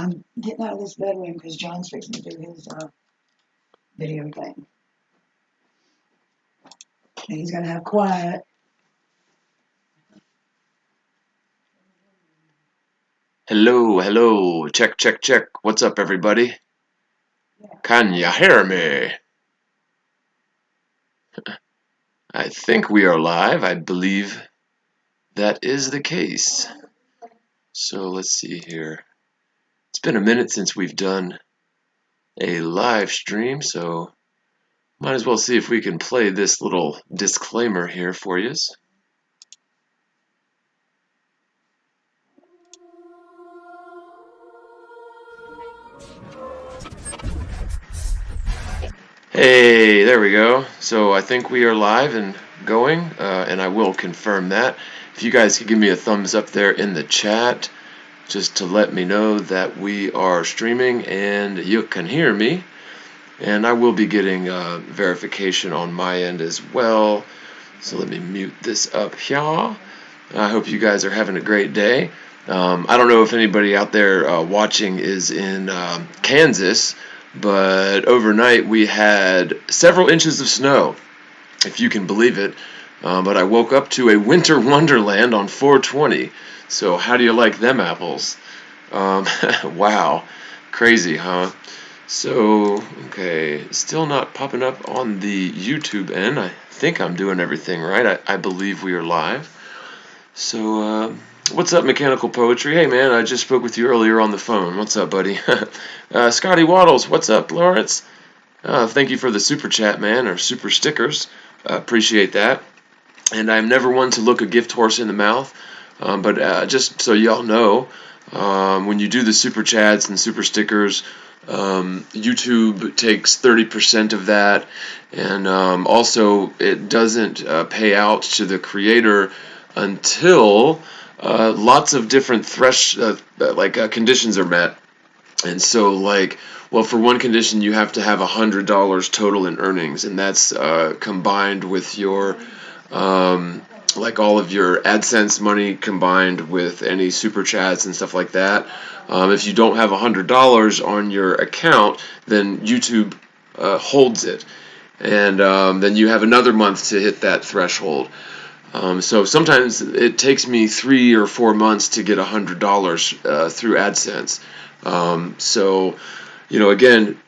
I'm getting out of this bedroom because John's fixing to do his video thing. And he's going to have quiet. Hello, hello, check, check, check. What's up, everybody? Can you hear me? I think we are live. I believe that is the case. So let's see here. It's been a minute since we've done a live stream, so might as well see if we can play this little disclaimer here for you. Hey, there we go. So I think we are live and going, and I will confirm that. If you guys could give me a thumbs up there in the chat, just to let me know that we are streaming and you can hear me. And I will be getting verification on my end as well. So let me mute this up here. I hope you guys are having a great day. I don't know if anybody out there watching is in Kansas, but overnight we had several inches of snow, if you can believe it. But I woke up to a winter wonderland on 420. So how do you like them apples? Wow, crazy, huh? So, okay, still not popping up on the YouTube end. I think I'm doing everything right. I believe we are live. So, what's up, Mechanical Poetry? Hey, man, I just spoke with you earlier on the phone. What's up, buddy? Scotty Waddles, what's up, Lawrence? Thank you for the super chat, man, or super stickers. Appreciate that. And I'm never one to look a gift horse in the mouth, but just so y'all know, when you do the super chats and super stickers, YouTube takes 30% of that, and also it doesn't pay out to the creator until lots of different conditions are met. And so, well, for one condition, you have to have $100 total in earnings, and that's combined with your all of your AdSense money combined with any super chats and stuff like that. If you don't have $100 on your account, then YouTube holds it, and then you have another month to hit that threshold. So sometimes it takes me 3 or 4 months to get $100 through AdSense. So, again,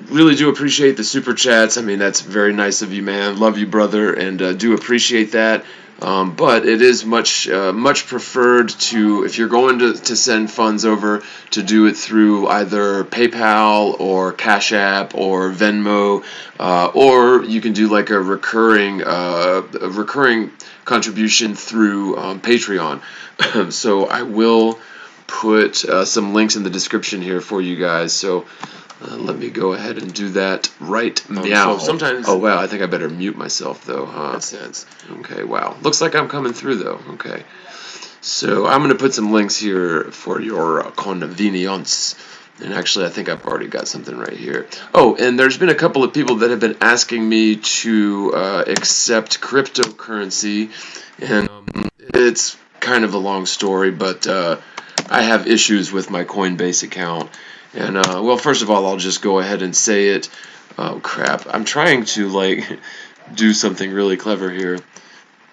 really do appreciate the super chats. I mean, that's very nice of you, man. Love you, brother, and do appreciate that. But it is much preferred to, if you're going to send funds over, to do it through either PayPal or Cash App or Venmo, or you can do like a recurring contribution through Patreon. So I will put some links in the description here for you guys. So let me go ahead and do that right now. So sometimes, oh wow, I think I better mute myself though, huh? That sense. Okay, wow. Looks like I'm coming through though. Okay. So I'm going to put some links here for your convenience. And actually, I think I've already got something right here. Oh, and there's been a couple of people that have been asking me to accept cryptocurrency. And it's kind of a long story, but I have issues with my Coinbase account. And, well, first of all, I'll just go ahead and say it. Oh, crap. I'm trying to, do something really clever here.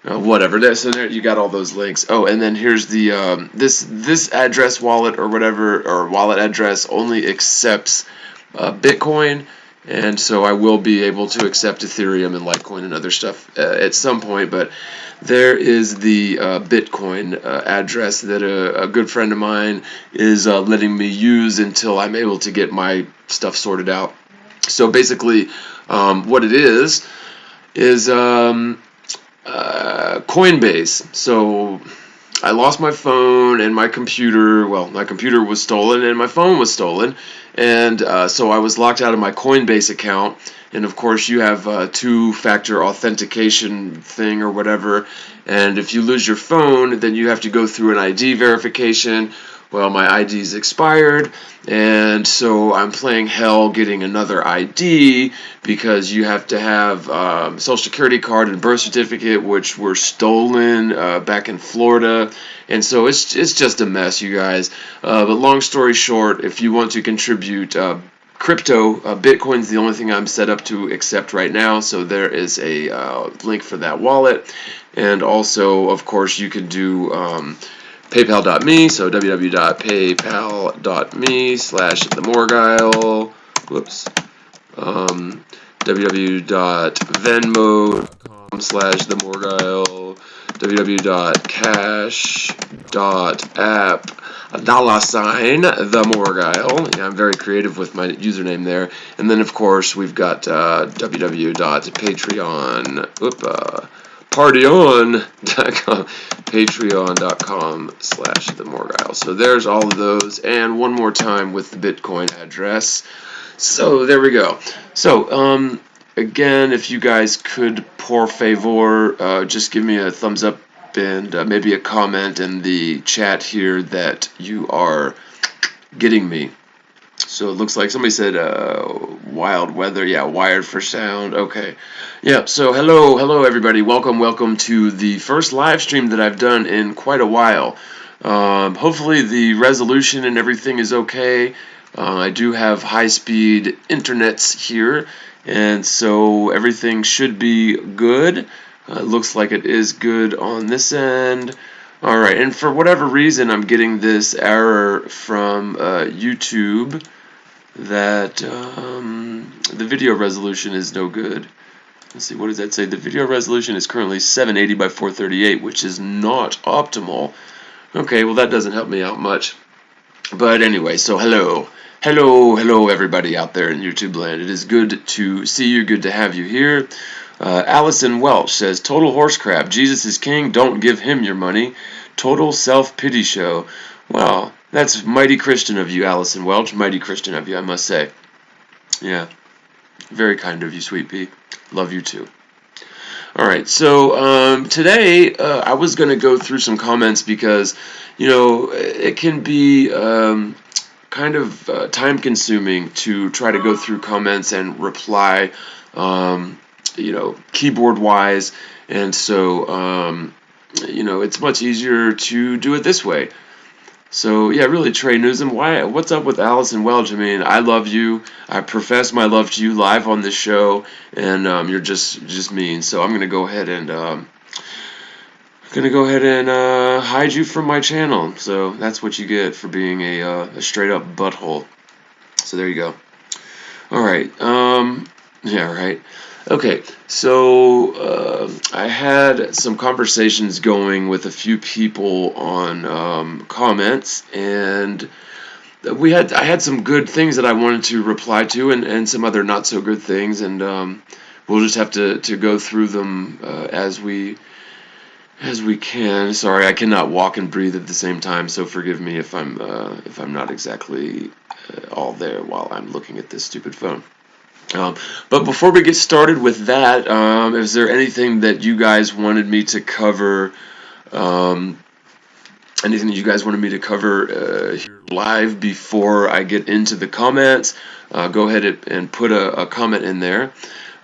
Whatever. So there you got all those links. Oh, and then here's the this address wallet or whatever, or wallet address only accepts Bitcoin, and so I will be able to accept Ethereum and Litecoin and other stuff at some point. But there is the Bitcoin address that a good friend of mine is letting me use until I'm able to get my stuff sorted out. So basically, what it is Coinbase. So I lost my phone and my computer. Well, my computer was stolen and my phone was stolen, and so I was locked out of my Coinbase account. And of course, you have two-factor authentication thing or whatever. And if you lose your phone, then you have to go through an ID verification, well, my ID's expired, and so I'm playing hell getting another ID because you have to have Social Security card and birth certificate, which were stolen back in Florida, and so it's just a mess, you guys. But long story short, if you want to contribute crypto, Bitcoin's the only thing I'm set up to accept right now, so there is a link for that wallet. And also, of course, you could do paypal.me, so www.paypal.me/TheMorgile, whoops, www.venmo.com/TheMorgile, www.cash.app $.TheMorgile. Yeah, I'm very creative with my username there. And then, of course, we've got partyon.patreon.com, patreon.com/TheMorgile. So there's all of those, and one more time with the Bitcoin address. So there we go. So again, if you guys could, por favor, just give me a thumbs up and maybe a comment in the chat here that you are getting me. So it looks like somebody said wild weather. Yeah, wired for sound. Okay. Yeah, so hello everybody. Welcome to the first live stream that I've done in quite a while. Hopefully the resolution and everything is okay. I do have high-speed internets here, and so everything should be good. It looks like it is good on this end. Alright, and for whatever reason I'm getting this error from YouTube that the video resolution is no good. Let's see, what does that say? The video resolution is currently 780 by 438, which is not optimal. Okay, well that doesn't help me out much. But anyway, so hello everybody out there in YouTube land. It is good to see you, good to have you here. Allison Welch says, total horse crap. Jesus is king, don't give him your money. Total self-pity show. Well, that's mighty Christian of you, Allison Welch. Mighty Christian of you, I must say. Yeah, very kind of you, sweet pea. Love you too. Alright, so today I was going to go through some comments because, you know, it can be kind of time-consuming to try to go through comments and reply, you know, keyboard-wise, and so, you know, it's much easier to do it this way. So yeah, really, Trey Newsom, what's up with Allison Welch? I mean, I love you. I profess my love to you live on this show, and you're just mean. So I'm gonna go ahead and hide you from my channel. So that's what you get for being a straight up butthole. So there you go. All right. Yeah. Right. Okay, so I had some conversations going with a few people on comments, and I had some good things that I wanted to reply to, and some other not so good things, and we'll just have to go through them as we can. Sorry, I cannot walk and breathe at the same time, so forgive me if I'm not exactly all there while I'm looking at this stupid phone. But before we get started with that, is there anything that you guys wanted me to cover? Anything that you guys wanted me to cover here live before I get into the comments? Go ahead and put a comment in there.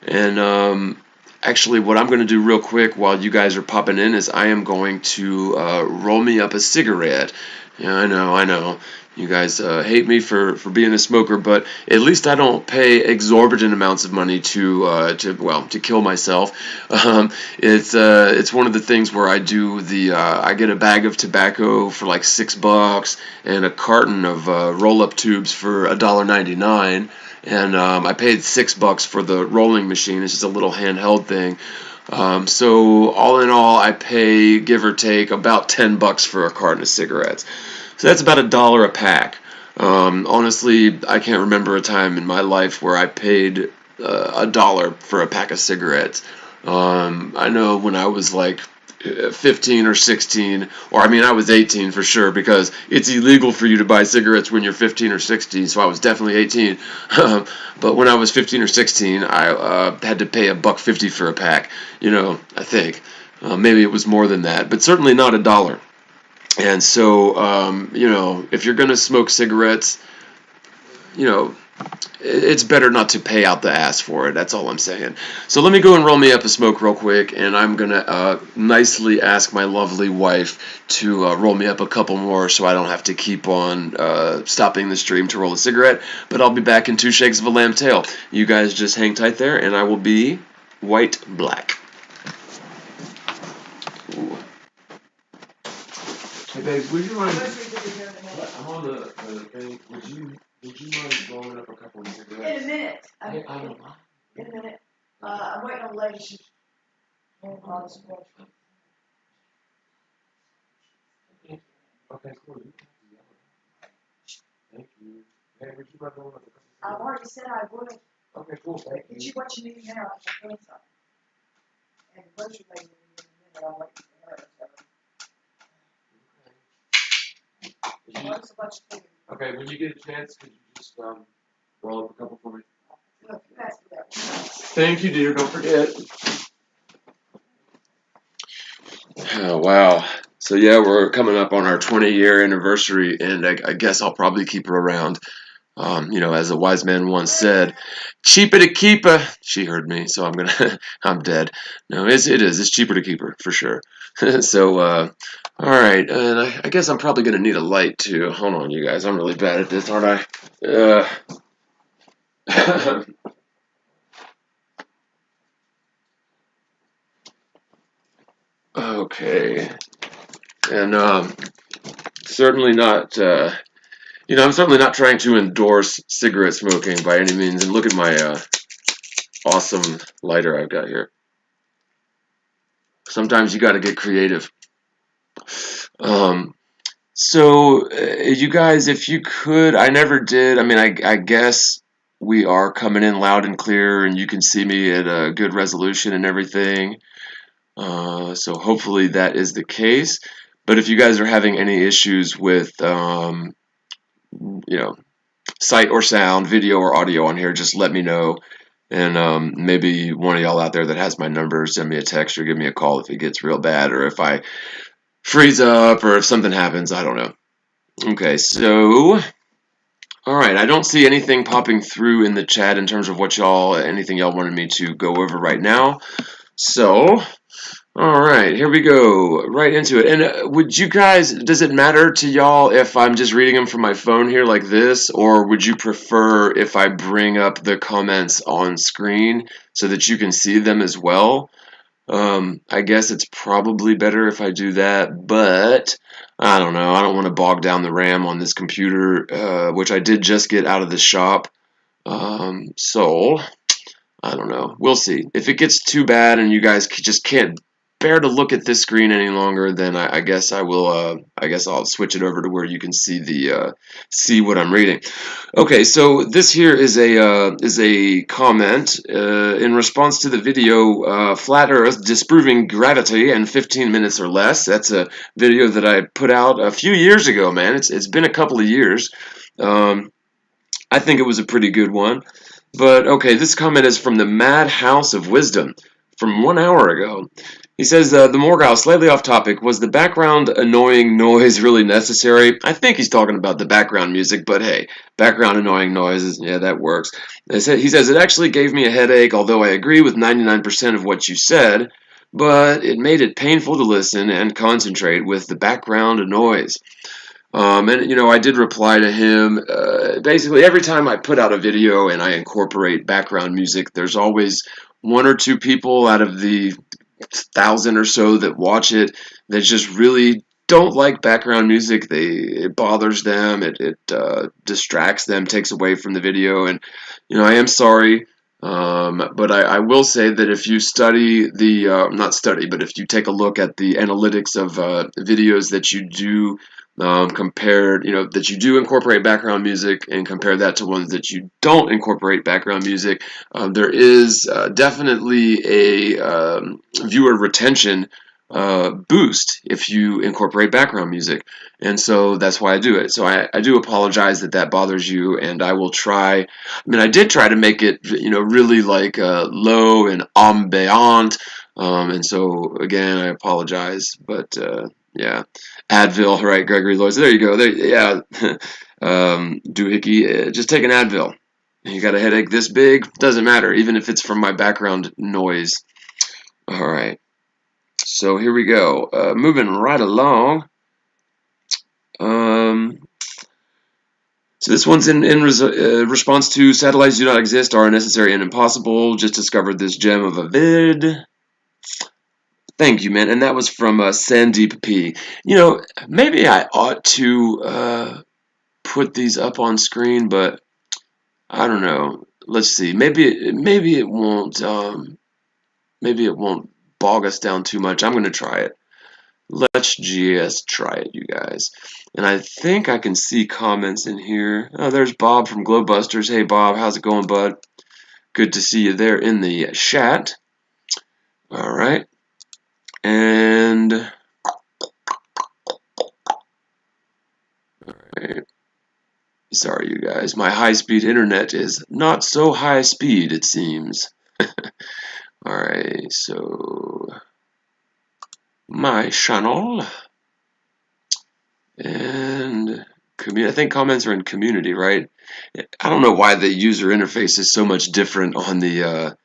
And actually, what I'm going to do real quick while you guys are popping in is I am going to roll me up a cigarette. Yeah, I know. You guys hate me for being a smoker, but at least I don't pay exorbitant amounts of money to kill myself. It's one of the things where I do I get a bag of tobacco for like $6 and a carton of roll-up tubes for $1.99, and I paid $6 for the rolling machine. It's just a little handheld thing. So all in all, I pay, give or take, about $10 for a carton of cigarettes. So that's about $1 a pack. Honestly, I can't remember a time in my life where I paid $1 for a pack of cigarettes. I know when I was like 15 or 16, or I mean I was 18 for sure, because it's illegal for you to buy cigarettes when you're 15 or 16, so I was definitely 18. But when I was 15 or 16, I had to pay $1.50 for a pack, you know, I think. Maybe it was more than that, but certainly not $1. And so, if you're going to smoke cigarettes, it's better not to pay out the ass for it. That's all I'm saying. So let me go and roll me up a smoke real quick, and I'm going to nicely ask my lovely wife to roll me up a couple more so I don't have to keep on stopping the stream to roll a cigarette. But I'll be back in 2 shakes of a lamb tail. You guys just hang tight there, and I will be white black. Ooh. Hey, babe, would you mind? I'm on the thing. Would you mind blowing up a couple of cigarettes? In a minute. I don't know. In a minute. I'm waiting on the lady. She's on the squad. Okay, cool. Thank you. Hey, would you mind blowing up a couple of cigarettes? I've already said I would. Okay, cool. Thank you. Get you what you need now. I'm doing something. And the grocery lady in a minute. I'm waiting for her. So. Okay, when you get a chance, could you just roll up a couple for me? Look, you asked for that. Thank you, dear. Don't forget. Oh, wow. So, yeah, we're coming up on our 20-year anniversary, and I guess I'll probably keep her around. As a wise man once said, cheaper to keep her. She heard me, so I'm dead. No, it is. It's cheaper to keep her, for sure. So, all right. And I guess I'm probably going to need a light, too. Hold on, you guys. I'm really bad at this, aren't I? Okay. And, certainly not, I'm certainly not trying to endorse cigarette smoking by any means. And look at my, awesome lighter I've got here. Sometimes you got to get creative. So, you guys, if you could, I never did. I mean, I guess we are coming in loud and clear, and you can see me at a good resolution and everything. So hopefully that is the case. But if you guys are having any issues with, sight or sound, video or audio on here, just let me know. And maybe one of y'all out there that has my number, send me a text or give me a call if it gets real bad, or if I freeze up, or if something happens. I don't know. Okay, so all right, I don't see anything popping through in the chat in terms of anything y'all wanted me to go over right now. So, all right, here we go, right into it. And does it matter to y'all if I'm just reading them from my phone here like this, or would you prefer if I bring up the comments on screen so that you can see them as well? I guess it's probably better if I do that, but I don't know. I don't want to bog down the RAM on this computer, which I did just get out of the shop. So I don't know. We'll see. If it gets too bad and you guys just can't bear to look at this screen any longer, then I guess I will. I guess I'll switch it over to where you can see what I'm reading. Okay, so this here is a comment in response to the video "Flat Earth Disproving Gravity in 15 Minutes or Less." That's a video that I put out a few years ago. Man, it's been a couple of years. I think it was a pretty good one. But okay, this comment is from the Mad House of Wisdom from 1 hour ago. He says, TheMorgile, slightly off topic, was the background annoying noise really necessary? I think he's talking about the background music, but hey, background annoying noises, yeah, that works. He says, it actually gave me a headache, although I agree with 99% of what you said, but it made it painful to listen and concentrate with the background noise. I did reply to him. Basically, every time I put out a video and I incorporate background music, there's always 1 or 2 people out of the 1,000 or so that watch it that just really don't like background music. It bothers them. It distracts them, takes away from the video. And I am sorry. But I will say that if you study not study, but if you take a look at the analytics of videos that you do compared, that you do incorporate background music and compare that to ones that you don't incorporate background music, there is definitely a viewer retention boost if you incorporate background music. And so that's why I do it. So I do apologize that bothers you, and I will try. I mean, I did try to make it, really like low and ambient. And so again, I apologize, but Yeah. Advil, right, Gregory Lloyd. So there you go. There, yeah. Doohickey, just take an Advil. You got a headache this big? Doesn't matter, even if it's from my background noise. All right. So here we go. Moving right along. So this one's in response to satellites do not exist, are unnecessary and impossible. Just discovered this gem of a vid. Thank you, man. And that was from Sandeep P. You know, maybe I ought to put these up on screen, but I don't know. Let's see. Maybe it won't bog us down too much. I'm gonna try it. Let's just try it, you guys. And I think I can see comments in here. Oh, there's Bob from Glowbusters. Hey, Bob, how's it going, bud? Good to see you there in the chat. All right. And all right. Sorry, you guys. My high-speed internet is not so high speed, it seems. All right, so my channel and I think comments are in community, right? I don't know why the user interface is so much different on the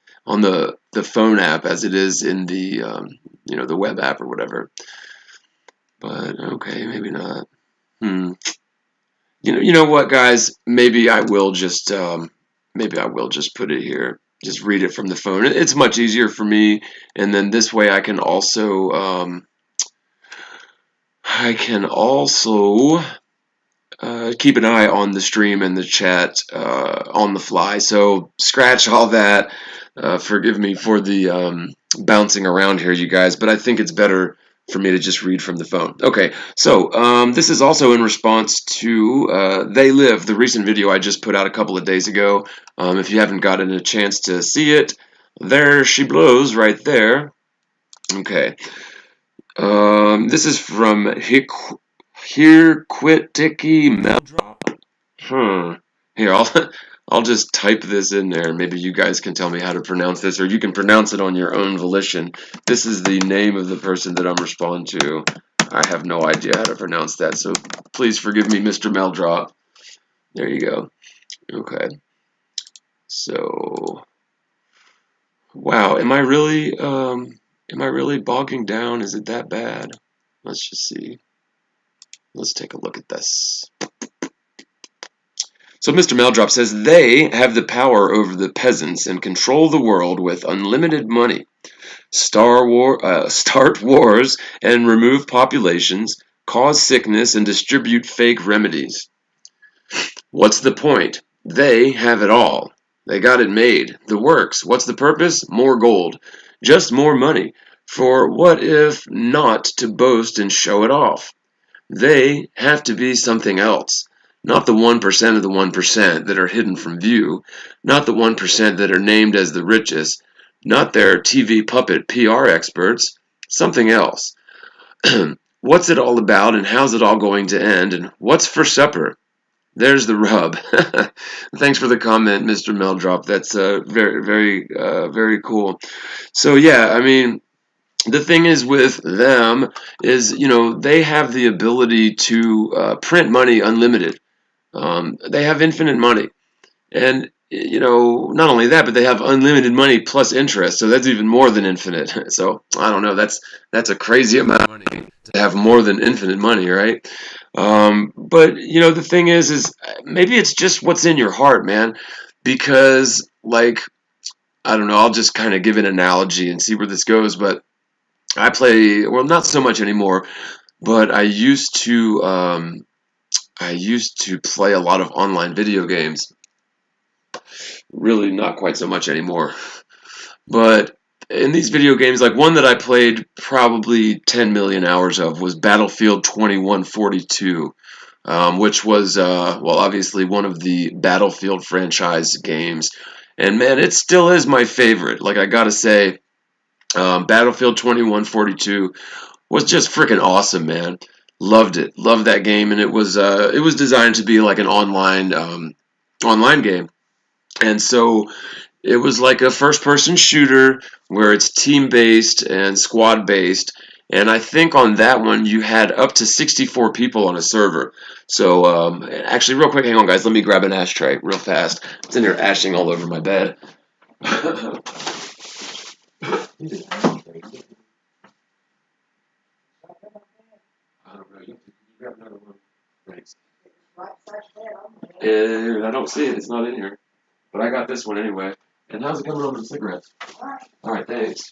phone app as it is in the the web app or whatever. But okay, maybe not. You know what, guys? Maybe I will just put it here. Just read it from the phone. It's much easier for me, and then this way I can also keep an eye on the stream and the chat on the fly. So scratch all that. Forgive me for the bouncing around here, you guys, but I think it's better for me to just read from the phone. Okay, so this is also in response to They Live, the recent video I just put out a couple of days ago. If you haven't gotten a chance to see it, there she blows right there. Okay. This is from Here Quit Dicky Meldrop. Here, I'll just type this in there. Maybe you guys can tell me how to pronounce this, or you can pronounce it on your own volition. This is the name of the person that I'm responding to. I have no idea how to pronounce that, so please forgive me, Mr. Meldrop. There you go. Okay. So, wow, am I really bogging down? Is it that bad? Let's just see. Let's take a look at this. So Mr. Meldrop says they have the power over the peasants and control the world with unlimited money. Start wars and remove populations, cause sickness and distribute fake remedies. What's the point? They have it all. They got it made. The works. What's the purpose? More gold. Just more money. For what if not to boast and show it off? They have to be something else. Not the 1% of the 1% that are hidden from view. Not the 1% that are named as the richest. Not their TV puppet PR experts. Something else. What's it all about and how's it all going to end? And what's for supper? There's the rub. Thanks for the comment, Mr. Meldrop. That's very cool. So yeah, I mean, the thing is with them is, they have the ability to print money unlimited. They have infinite money. And, not only that, but they have unlimited money plus interest. So that's even more than infinite. So I don't know. That's a crazy amount of money to have more than infinite money, right? But, the thing is maybe it's just what's in your heart, man. Because, like, I don't know. I'll just kind of give an analogy and see where this goes. But I play, well, not so much anymore, but I used to play a lot of online video games. Really not quite so much anymore. But in these video games, like one that I played probably 10 million hours of was Battlefield 2142, which was, obviously one of the Battlefield franchise games. And man, it still is my favorite. Like, I gotta say, Battlefield 2142 was just freaking awesome, man. Loved it. Loved that game, and it was designed to be like an online game. And so it was like a first-person shooter where it's team-based and squad-based, and I think on that one you had up to 64 people on a server. So actually, real quick, hang on, guys. Let me grab an ashtray real fast. It's in here ashing all over my bed. I don't know. You grab another one. Thanks. I don't see it. It's not in here. But I got this one anyway. And how's it coming on with cigarettes? Alright, thanks.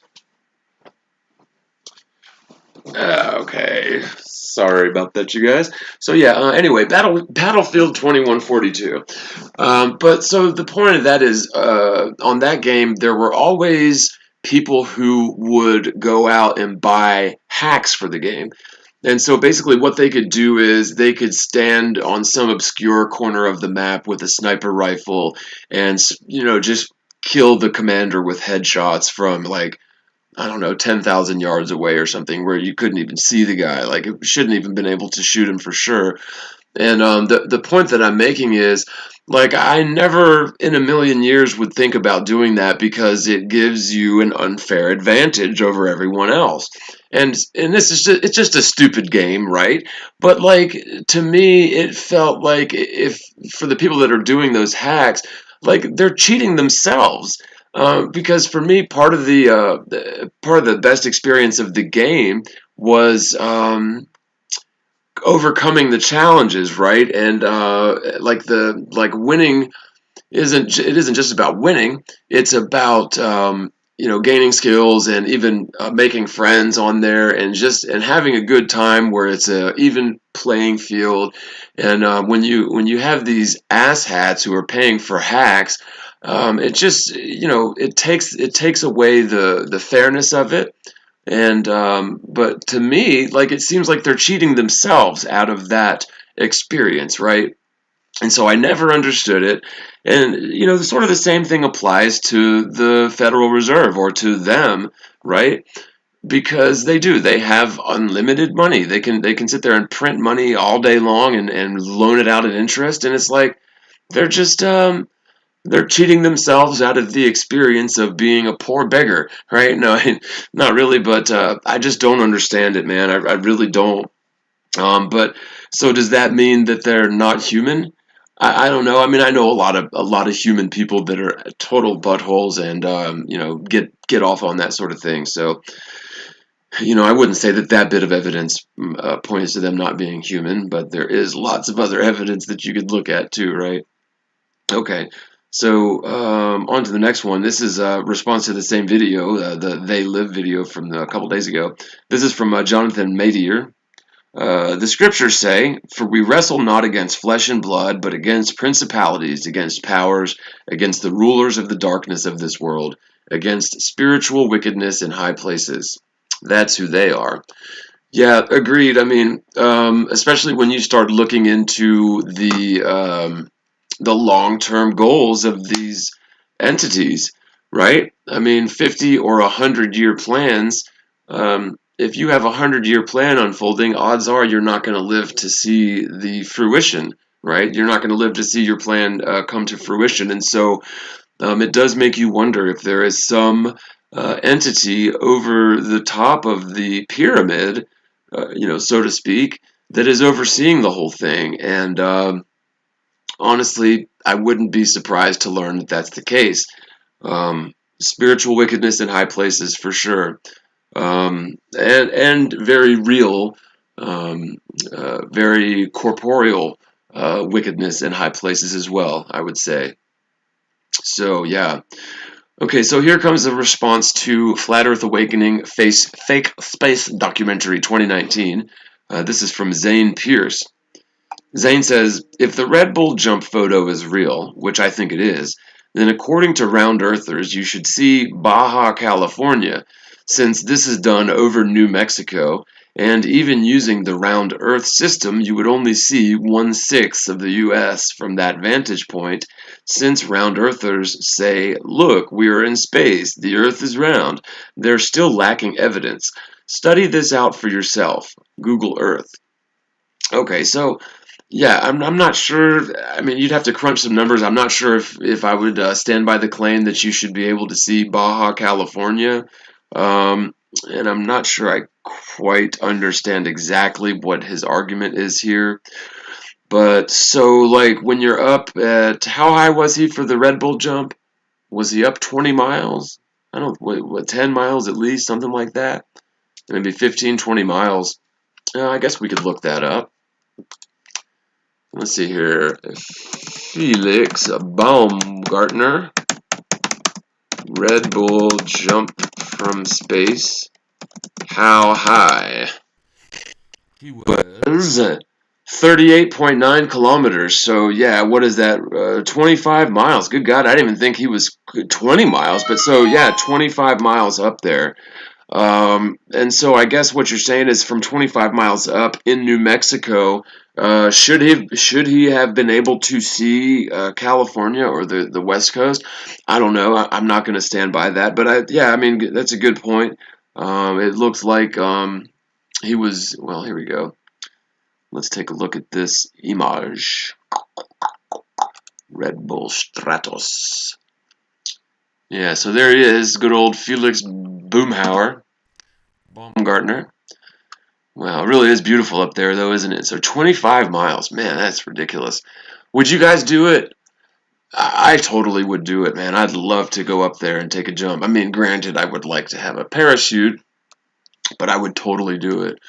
Okay. Sorry about that, you guys. So yeah, anyway, Battlefield 2142. But so the point of that is, on that game, there were always people who would go out and buy hacks for the game. And so basically what they could do is they could stand on some obscure corner of the map with a sniper rifle and, just kill the commander with headshots from like, I don't know, 10,000 yards away or something where you couldn't even see the guy. Like it shouldn't even been able to shoot him for sure. And the point that I'm making is, like, I never in a million years would think about doing that because it gives you an unfair advantage over everyone else. And this is just, it's just a stupid game, right? But like to me, it felt like if for the people that are doing those hacks, like they're cheating themselves. Because for me, part of the best experience of the game was overcoming the challenges, right? And like winning isn't just about winning. It's about gaining skills and even making friends on there and having a good time where it's a even playing field. And when you have these asshats who are paying for hacks, it just it takes away the fairness of it. And but to me, like it seems like they're cheating themselves out of that experience, right? And so I never understood it. And sort of the same thing applies to the Federal Reserve or to them, right? Because they have unlimited money. They can sit there and print money all day long and loan it out at interest, and it's like they're just they're cheating themselves out of the experience of being a poor beggar, right? No, not really, but I just don't understand it, man. I really don't. But so does that mean that they're not human? I don't know. I mean, I know a lot of human people that are total buttholes and get off on that sort of thing. So I wouldn't say that bit of evidence points to them not being human, but there is lots of other evidence that you could look at too, right? Okay, so on to the next one. This is a response to the same video, the They Live video from a couple days ago. This is from Jonathan Madier. The scriptures say, "For we wrestle not against flesh and blood, but against principalities, against powers, against the rulers of the darkness of this world, against spiritual wickedness in high places." That's who they are. Yeah, agreed. I mean, especially when you start looking into the long-term goals of these entities, right? I mean, 50 or 100-year plans. If you have a 100-year plan unfolding, odds are you're not going to live to see the fruition, right? You're not going to live to see your plan come to fruition, and so it does make you wonder if there is some entity over the top of the pyramid, so to speak, that is overseeing the whole thing. And honestly, I wouldn't be surprised to learn that that's the case. Spiritual wickedness in high places for sure, and very real, very corporeal wickedness in high places as well, I would say. So yeah. Okay, so here comes the response to Flat Earth Awakening Fake Space Documentary 2019. This is from Zane Pierce. Zane says, if the Red Bull jump photo is real, which I think it is, then according to Round Earthers, you should see Baja California, since this is done over New Mexico, and even using the Round Earth system, you would only see 1/6 of the US from that vantage point, since Round Earthers say, look, we are in space, the Earth is round. They're still lacking evidence. Study this out for yourself. Google Earth. Okay, so yeah, I'm not sure. I mean, you'd have to crunch some numbers. I'm not sure if I would stand by the claim that you should be able to see Baja California. And I'm not sure I quite understand exactly what his argument is here. But so, like, when you're up at, how high was he for the Red Bull jump? Was he up 20 miles? I don't, what 10 miles at least, something like that? Maybe 15, 20 miles. I guess we could look that up. Let's see here. Felix Baumgartner, Red Bull jump from space. How high? He was 38.9 kilometers. So, yeah, what is that? 25 miles. Good God, I didn't even think he was 20 miles. But so, yeah, 25 miles up there. And so I guess what you're saying is from 25 miles up in New Mexico, should he have been able to see California or the West Coast? I don't know. I'm not going to stand by that, but yeah, I mean that's a good point. It looks like he was. Well, here we go. Let's take a look at this image. Red Bull Stratos. Yeah, so there he is, good old Felix Baumgartner. Wow, it really is beautiful up there, though, isn't it? So 25 miles, man, that's ridiculous. Would you guys do it? I totally would do it, man. I'd love to go up there and take a jump. I mean, granted, I would like to have a parachute, but I would totally do it.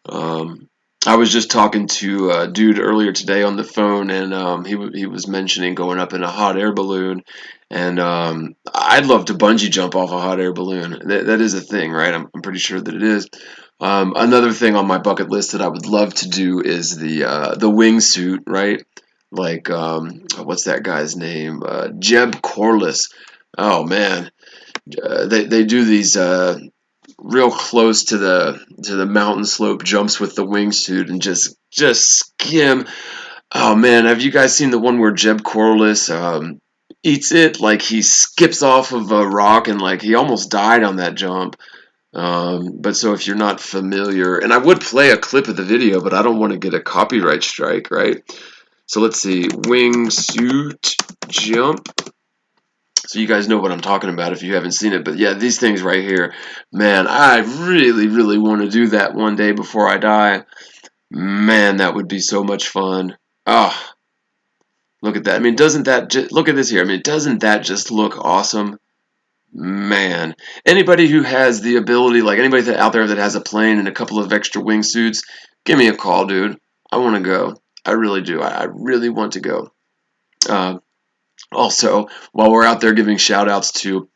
Um, I was just talking to a dude earlier today on the phone, and he was mentioning going up in a hot air balloon, and I'd love to bungee jump off a hot air balloon. That is a thing, right? I'm pretty sure that it is. Another thing on my bucket list that I would love to do is the wingsuit, right? Like what's that guy's name? Jeb Corliss. Oh man, they do these real close to the mountain slope jumps with the wingsuit and just skim. Oh man, have you guys seen the one where Jeb Corliss eats it? Like he skips off of a rock and like he almost died on that jump. But so if you're not familiar, and I would play a clip of the video, but I don't want to get a copyright strike, right? So let's see, wingsuit jump. So you guys know what I'm talking about if you haven't seen it. But yeah, these things right here, man, I really, really want to do that one day before I die. Man, that would be so much fun. Ah, look at that. I mean, doesn't that just, look at this here. I mean, doesn't that just look awesome? Man, anybody who has the ability, like anybody out there that has a plane and a couple of extra wingsuits, give me a call, dude. I want to go. I really do. I really want to go. Uh, Also, while we're out there giving shout outs to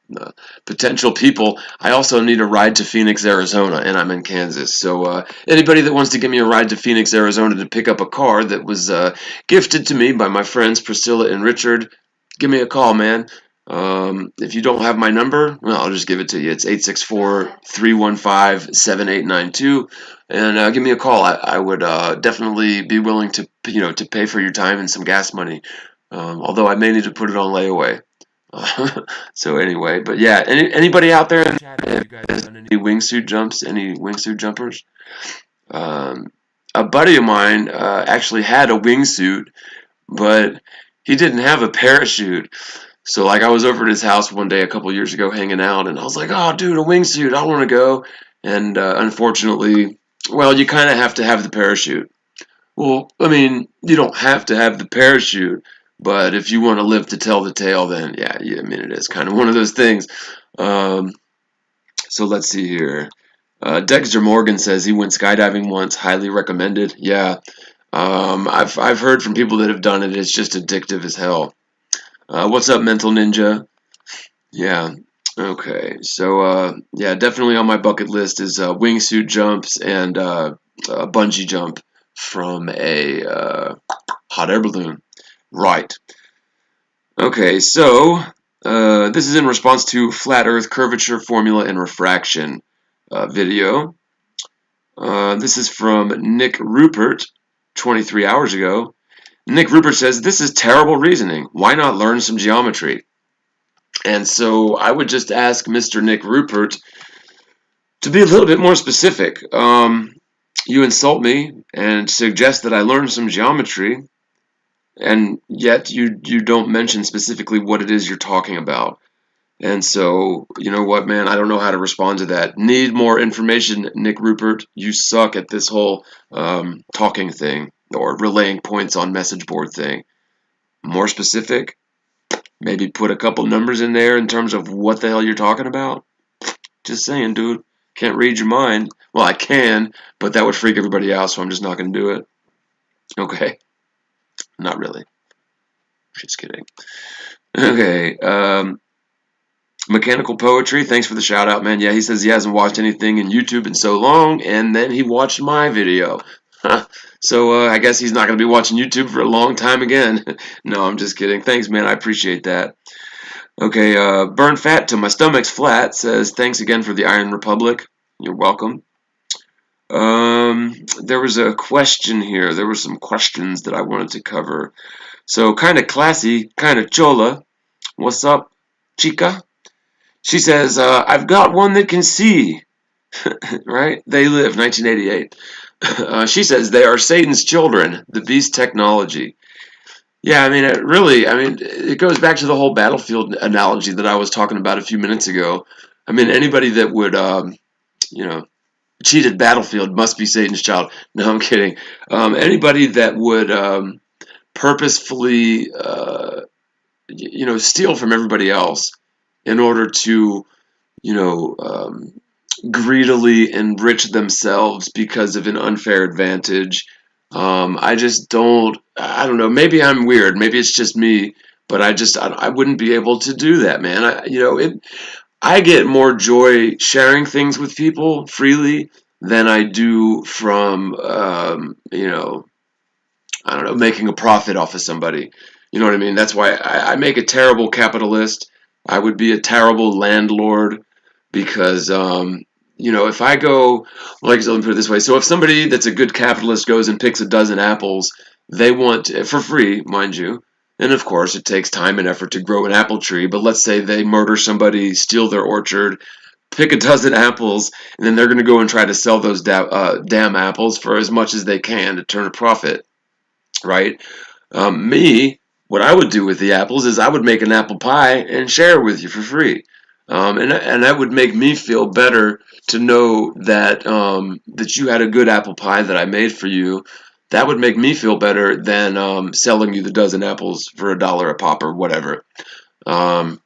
potential people, I also need a ride to Phoenix, Arizona, and I'm in Kansas. So, anybody that wants to give me a ride to Phoenix, Arizona to pick up a car that was gifted to me by my friends Priscilla and Richard, give me a call, man. If you don't have my number, well, I'll just give it to you. It's 864-315-7892, and give me a call. I would definitely be willing to to pay for your time and some gas money. Although I may need to put it on layaway. So anyway, but yeah, anybody out there in the chat, have you guys done any wingsuit jumps? Any wingsuit jumpers? A buddy of mine actually had a wingsuit, but he didn't have a parachute. So like I was over at his house one day a couple years ago hanging out, and I was like, "Oh, dude, a wingsuit! I want to go." And unfortunately, well, you kind of have to have the parachute. Well, I mean, you don't have to have the parachute, but if you want to live to tell the tale, then yeah, I mean, it is kind of one of those things. Um, so let's see here. Dexter Morgan says he went skydiving once, highly recommended. Yeah, I've heard from people that have done it. It's just addictive as hell. What's up, Mental Ninja? Yeah. Okay. So yeah, definitely on my bucket list is wingsuit jumps and a bungee jump from a hot air balloon. Right. Okay, so this is in response to flat Earth curvature formula and refraction video. This is from Nick Rupert, 23 hours ago. Nick Rupert says, "This is terrible reasoning. Why not learn some geometry?" And so I would just ask Mr. Nick Rupert to be a little bit more specific. You insult me and suggest that I learn some geometry, and yet you don't mention specifically what it is you're talking about. And so, you know what, man? I don't know how to respond to that. Need more information, Nick Rupert. You suck at this whole talking thing or relaying points on message board thing. More specific, maybe put a couple numbers in there in terms of what the hell you're talking about. Just saying, dude. Can't read your mind. Well, I can, but that would freak everybody out, so I'm just not going to do it. Okay. Not really. Just kidding. Okay. Mechanical Poetry, thanks for the shout out, man. Yeah, he says he hasn't watched anything in YouTube in so long, and then he watched my video. So I guess he's not going to be watching YouTube for a long time again. No, I'm just kidding. Thanks, man. I appreciate that. Okay, Burn Fat Till My Stomach's Flat says, thanks again for the Iron Republic. You're welcome. There was a question here. There were some questions that I wanted to cover. So, kind of classy, kind of chola. What's up, chica? She says, I've got one that can see. Right? They live, 1988. She says, they are Satan's children, the beast technology. Yeah, I mean, it goes back to the whole battlefield analogy that I was talking about a few minutes ago. I mean, anybody that would, you know, cheat at Battlefield must be Satan's child. No, I'm kidding. Anybody that would purposefully, steal from everybody else in order to, you know, greedily enrich themselves because of an unfair advantage. I don't know, maybe I'm weird, maybe it's just me, but I wouldn't be able to do that, man. I get more joy sharing things with people freely than I do from, I don't know, making a profit off of somebody. You know what I mean? That's why I make a terrible capitalist. I would be a terrible landlord because, if I go, like, let me put it this way. So if somebody that's a good capitalist goes and picks a dozen apples, they want, for free, mind you, and of course it takes time and effort to grow an apple tree, but let's say they murder somebody, steal their orchard, pick a dozen apples, and then they're going to go and try to sell those damn apples for as much as they can to turn a profit, right? What I would do with the apples is I would make an apple pie and share it with you for free. And that would make me feel better to know that you had a good apple pie that I made for you. That would make me feel better than selling you the dozen apples for $1 a pop or whatever. But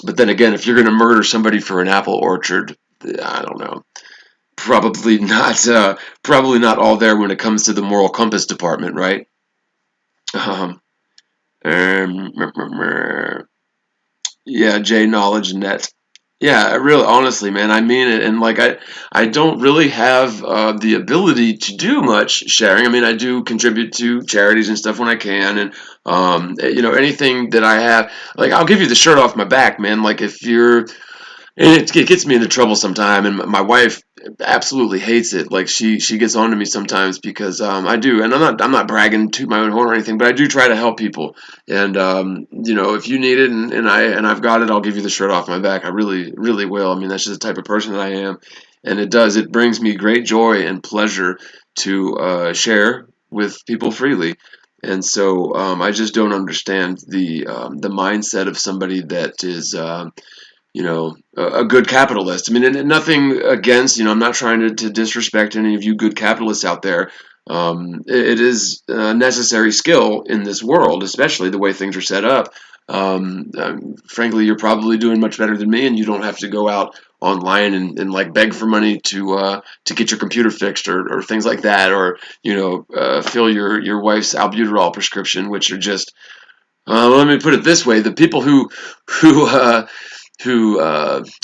then again, if you're going to murder somebody for an apple orchard, I don't know. Probably not. Probably not all there when it comes to the moral compass department, right? Um, yeah, J Knowledge Net. Yeah, really, honestly, man, I mean it, and like I don't really have the ability to do much sharing. I mean, I do contribute to charities and stuff when I can, and anything that I have, like I'll give you the shirt off my back, man. Like if you're and it gets me into trouble sometime, and my wife absolutely hates it. Like she gets on to me sometimes because I do, and I'm not bragging to my own horn or anything, but I do try to help people. And if you need it, and I've got it, I'll give you the shirt off my back. I really really will. I mean, that's just the type of person that I am, and it brings me great joy and pleasure to share with people freely. And so I just don't understand the mindset of somebody that is a good capitalist. I mean, and nothing against, I'm not trying to disrespect any of you good capitalists out there. It is a necessary skill in this world, especially the way things are set up. Frankly, you're probably doing much better than me, and you don't have to go out online and like beg for money to get your computer fixed or things like that, or fill your wife's albuterol prescription, which are just let me put it this way: the people who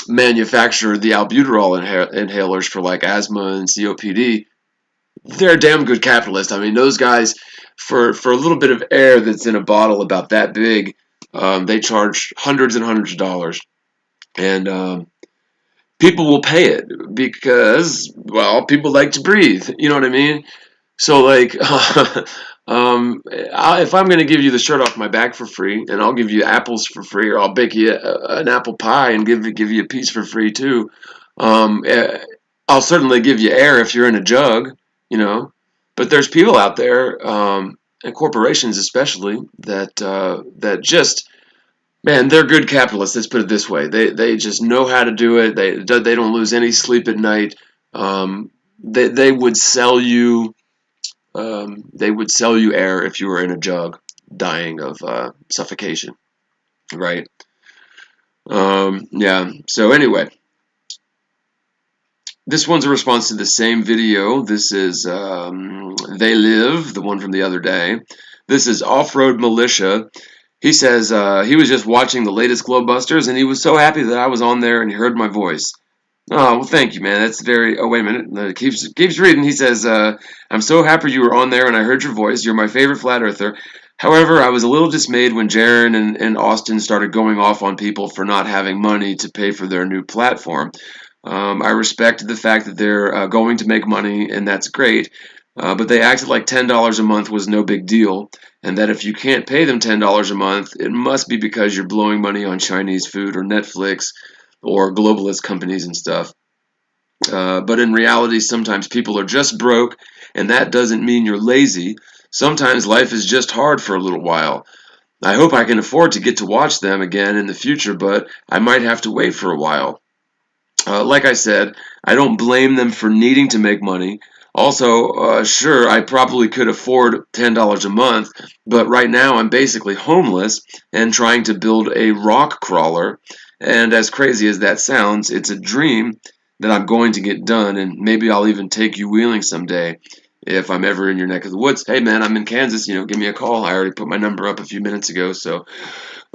manufacture the albuterol inhalers for like asthma and COPD, they're damn good capitalists. I mean, those guys, for a little bit of air that's in a bottle about that big, they charge hundreds and hundreds of dollars. And people will pay it because, well, people like to breathe. You know what I mean? So, like, if I'm going to give you the shirt off my back for free, and I'll give you apples for free, or I'll bake you an apple pie and give you a piece for free too, I'll certainly give you air if you're in a jug, you know. But there's people out there, and corporations especially, that just Man, they're good capitalists. Let's put it this way: they just know how to do it. They don't lose any sleep at night. Um, they would sell you air if you were in a jug, dying of suffocation, right? Yeah. So anyway, this one's a response to the same video. This is They Live, the one from the other day. This is Off-Road Militia. He says he was just watching the latest Globebusters, and he was so happy that I was on there and he heard my voice. Oh, well, thank you, man. That's very. Oh, wait a minute. It keeps reading. He says, "I'm so happy you were on there and I heard your voice. You're my favorite flat earther. However, I was a little dismayed when Jaron and Austin started going off on people for not having money to pay for their new platform. I respect the fact that they're going to make money, and that's great. But they acted like $10 a month was no big deal, and that if you can't pay them $10 a month, it must be because you're blowing money on Chinese food or Netflix or globalist companies and stuff. But in reality, sometimes people are just broke, and that doesn't mean you're lazy. Sometimes life is just hard for a little while. I hope I can afford to get to watch them again in the future, but I might have to wait for a while. Like I said, I don't blame them for needing to make money. Also, sure, I probably could afford $10 a month, but right now I'm basically homeless and trying to build a rock crawler. And as crazy as that sounds, it's a dream that I'm going to get done, and maybe I'll even take you wheeling someday if I'm ever in your neck of the woods. Hey man, I'm in Kansas, give me a call. I already put my number up a few minutes ago, so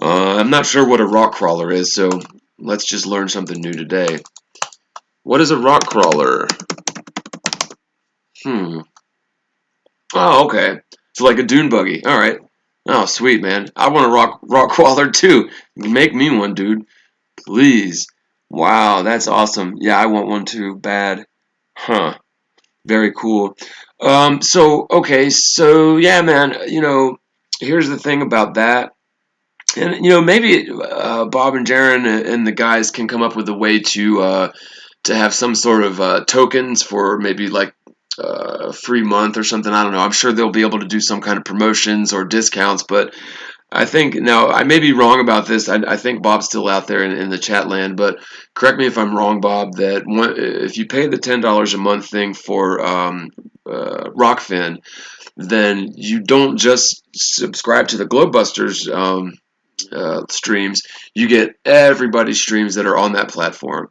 I'm not sure what a rock crawler is, so let's just learn something new today. What is a rock crawler? Hmm. Oh, okay. So like a dune buggy. All right. Oh, sweet, man. I want a rock crawler too. Make me one, dude. Please. Wow, that's awesome. Yeah, I want one too. Bad. Huh. Very cool. So yeah, man, here's the thing about that. And maybe Bob and Jaron and the guys can come up with a way to have some sort of tokens for maybe like a free month or something. I don't know. I'm sure they'll be able to do some kind of promotions or discounts, but I think now I may be wrong about this. I think Bob's still out there in the chat land, but correct me if I'm wrong, Bob. That if you pay the $10 a month thing for Rockfin, then you don't just subscribe to the Globebusters streams. You get everybody's streams that are on that platform.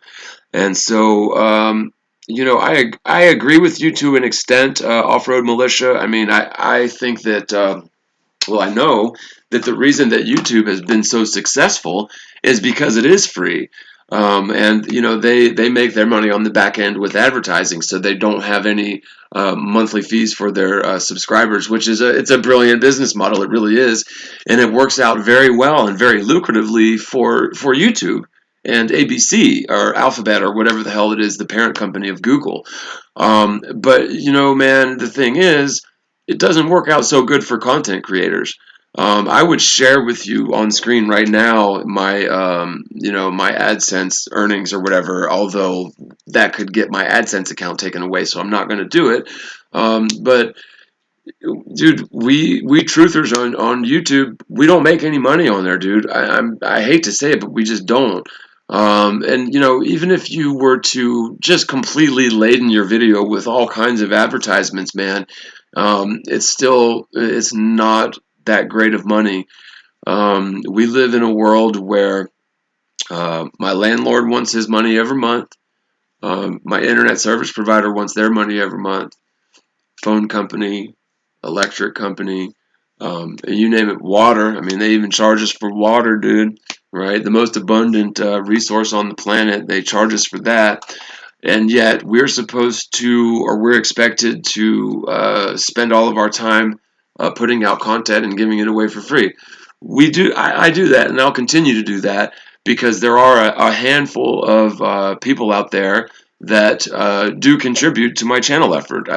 And so, I agree with you to an extent, Off-Road Militia. I mean, I think that, I know that the reason that YouTube has been so successful is because it is free. And they make their money on the back end with advertising, so they don't have any monthly fees for their subscribers, which is it's a brilliant business model. It really is, and it works out very well and very lucratively for YouTube and ABC or Alphabet or whatever the hell it is, the parent company of Google. But man, the thing is, it doesn't work out so good for content creators. I would share with you on screen right now my my AdSense earnings or whatever, although that could get my AdSense account taken away, so I'm not going to do it. But dude, we truthers on YouTube, we don't make any money on there, dude. I hate to say it, but we just don't. And even if you were to just completely laden your video with all kinds of advertisements, man, it's not that great of money. We live in a world where my landlord wants his money every month. My internet service provider wants their money every month. Phone company, electric company, you name it, water. I mean, they even charge us for water, dude, right? The most abundant resource on the planet, they charge us for that. And yet we're supposed to, or we're expected to spend all of our time putting out content and giving it away for free. I do that, and I'll continue to do that because there are a handful of people out there that do contribute to my channel effort.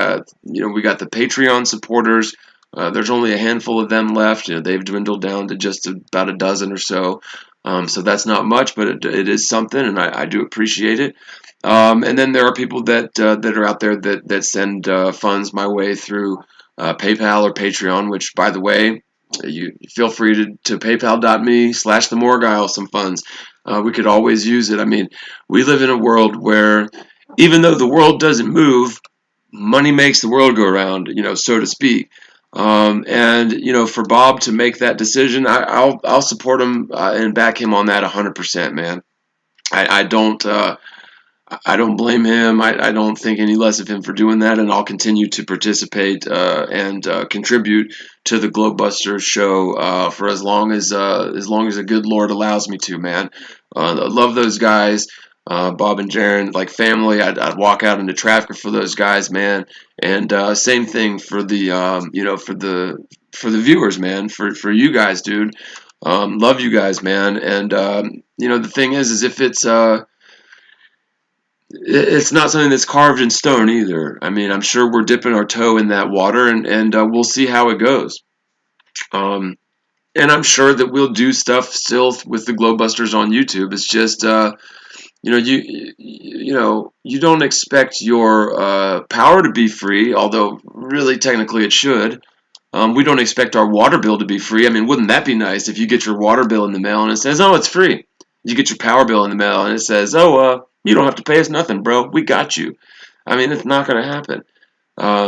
We got the Patreon supporters. There's only a handful of them left. They've dwindled down to just about a dozen or so. So that's not much, but it is something, and I do appreciate it. And then there are people that are out there that send funds my way through PayPal or Patreon, which, by the way, you feel free to paypal.me/TheMorgile some funds. We could always use it. I mean, we live in a world where even though the world doesn't move, money makes the world go around, so to speak. And for Bob to make that decision, I'll support him and back him on that 100%, man. I don't. I don't blame him. I don't think any less of him for doing that, and I'll continue to participate and contribute to the Globebusters show for as long as the good Lord allows me to. Man, I love those guys, Bob and Jaron, like family. I'd walk out into traffic for those guys, man. And same thing for the for the viewers, man. For you guys, dude. Love you guys, man. And the thing is if it's not something that's carved in stone either. I mean, I'm sure we're dipping our toe in that water, and we'll see how it goes. Um, and I'm sure that we'll do stuff still with the Globebusters on YouTube. It's just, you don't expect your power to be free, although really technically it should. We don't expect our water bill to be free. I mean, wouldn't that be nice if you get your water bill in the mail and it says, "Oh, it's free." You get your power bill in the mail and it says, "Oh, you don't have to pay us nothing, bro. We got you." I mean, it's not going to happen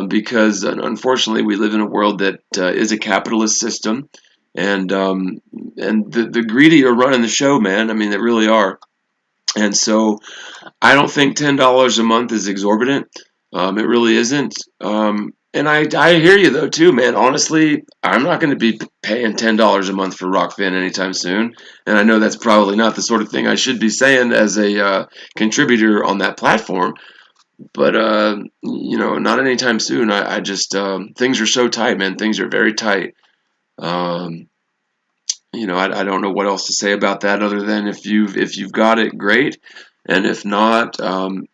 because unfortunately we live in a world that is a capitalist system, and the greedy are running the show, man. I mean, they really are. And so I don't think $10 a month is exorbitant. It really isn't. And I hear you though too, man. Honestly, I'm not going to be paying $10 a month for Rockfin anytime soon, and I know that's probably not the sort of thing I should be saying as a contributor on that platform. But not anytime soon. I just things are so tight, man. Things are very tight. Um, I don't know what else to say about that other than if you've got it, great, and if not,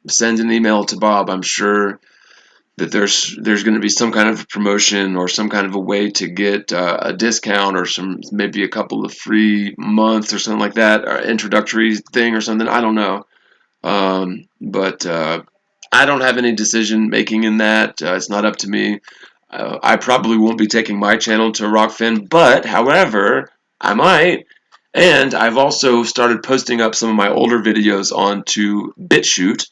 send an email to Bob. I'm sure that there's going to be some kind of promotion or some kind of a way to get a discount or maybe a couple of free months or something like that, or introductory thing or something. I don't know, but I don't have any decision making in that. It's not up to me. I probably won't be taking my channel to Rockfin, but however, I might. And I've also started posting up some of my older videos onto BitChute,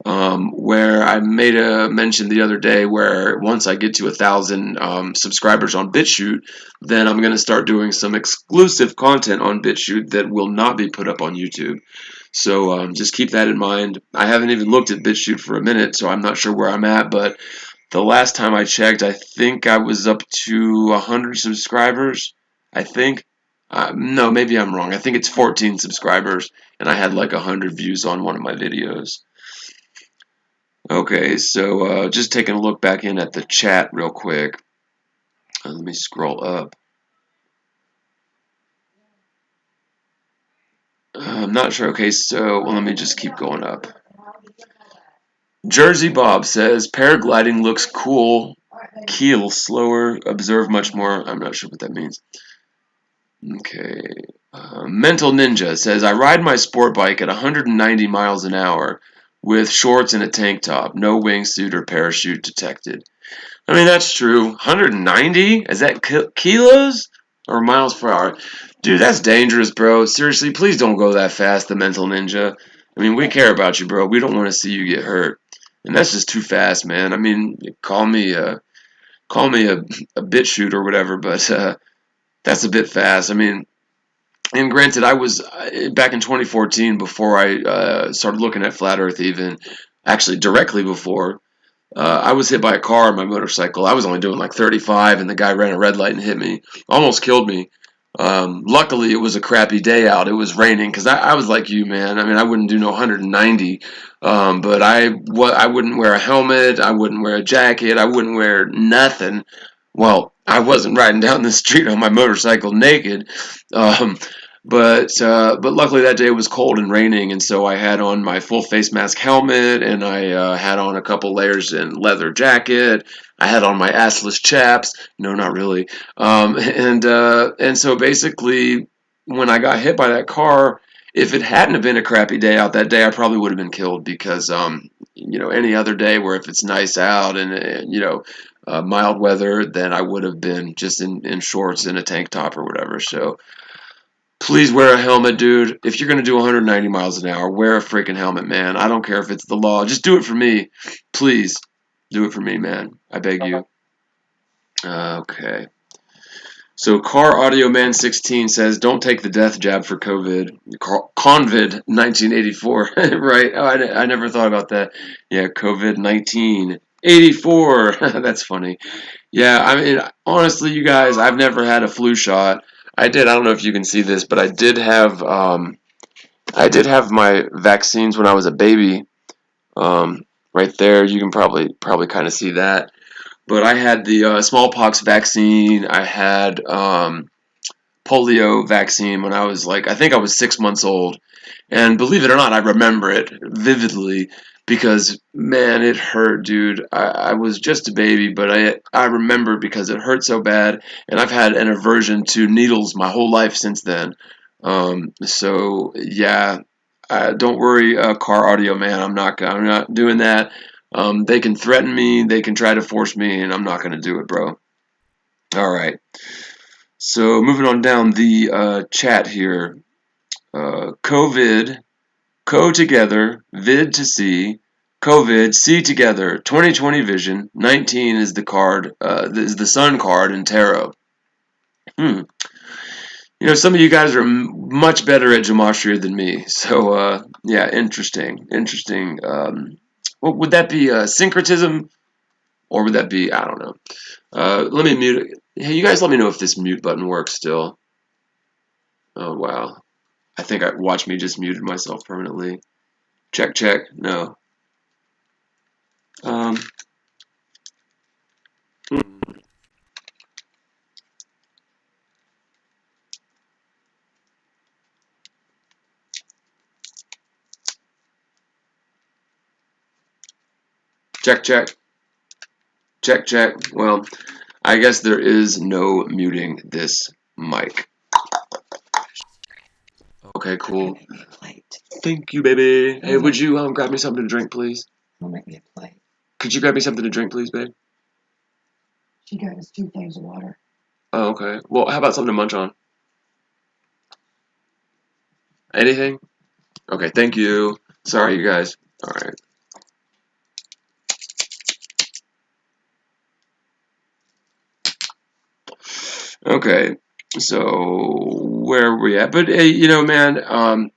where I made a mention the other day where once I get to 1,000 subscribers on BitChute, then I'm going to start doing some exclusive content on BitChute that will not be put up on YouTube. So just keep that in mind. I haven't even looked at BitChute for a minute, so I'm not sure where I'm at, but the last time I checked, I think I was up to 100 subscribers. I think. No, maybe I'm wrong. I think it's 14 subscribers, and I had like 100 views on one of my videos. Okay, so just taking a look back in at the chat real quick. Let me scroll up. I'm not sure. Okay, so let me just keep going up. Jersey Bob says paragliding looks cool. Keel slower. Observe much more. I'm not sure what that means. Okay. Mental Ninja says I ride my sport bike at 190 miles an hour with shorts and a tank top. No wingsuit or parachute detected. I mean, that's true. 190? Is that kilos or miles per hour? Dude, that's dangerous, bro. Seriously, please don't go that fast, the Mental Ninja. I mean, we care about you, bro. We don't want to see you get hurt. And that's just too fast, man. I mean, call me a bit shoot or whatever, but that's a bit fast. I mean, and granted, I was back in 2014 before I started looking at flat Earth, even actually directly before. I was hit by a car on my motorcycle. I was only doing like 35, and the guy ran a red light and hit me. Almost killed me. Luckily, it was a crappy day out. It was raining because I was like you, man. I mean, I wouldn't do no 190, but I wouldn't wear a helmet. I wouldn't wear a jacket. I wouldn't wear nothing. Well, I wasn't riding down the street on my motorcycle naked. Um, but luckily that day it was cold and raining, and so I had on my full face mask helmet, and I had on a couple layers in leather jacket. I had on my assless chaps. No, not really. And so basically, when I got hit by that car, if it hadn't have been a crappy day out that day, I probably would have been killed because any other day where if it's nice out and mild weather than I would have been just in shorts and a tank top or whatever. So please wear a helmet, dude. If you're going to do 190 miles an hour, wear a freaking helmet, man. I don't care if it's the law. Just do it for me. Please do it for me, man. I beg you. Okay. So Car Audio Man 16 says, "Don't take the death jab for COVID." Convid 1984, right? Oh, I never thought about that. Yeah, COVID 1984. That's funny. Yeah, I mean, honestly, you guys, I've never had a flu shot. I don't know if you can see this, but I did have my vaccines when I was a baby. Right there, you can probably kind of see that. But I had the smallpox vaccine. I had polio vaccine when I was I think I was 6 months old. And believe it or not, I remember it vividly because, man, it hurt, dude. I was just a baby, but I remember because it hurt so bad. And I've had an aversion to needles my whole life since then. So, yeah, don't worry, Car Audio Man. I'm not doing that. They can threaten me. They can try to force me, and I'm not going to do it, bro. All right. So moving on down the chat here. COVID, co together, vid to see, COVID, see together, 2020 vision, 19 is the card, is the sun card in tarot. You know, some of you guys are much better at gematria than me. So, yeah, interesting. Would that be syncretism? Or would that be, I don't know. Let me mute it. Hey, you guys let me know if this mute button works still. Oh, wow. I think watch me just muted myself permanently. Check. No. Hmm. Check. Well, I guess there is no muting this mic. Okay, cool. Thank you, baby. Hey, would you grab me something to drink, please? I'll make me a plate. Could you grab me something to drink, please, babe? She got us 2 things of water. Oh, okay. Well, how about something to munch on? Anything? Okay, thank you. Sorry, you guys. All right. Okay, so where are we at? But hey, you know, man.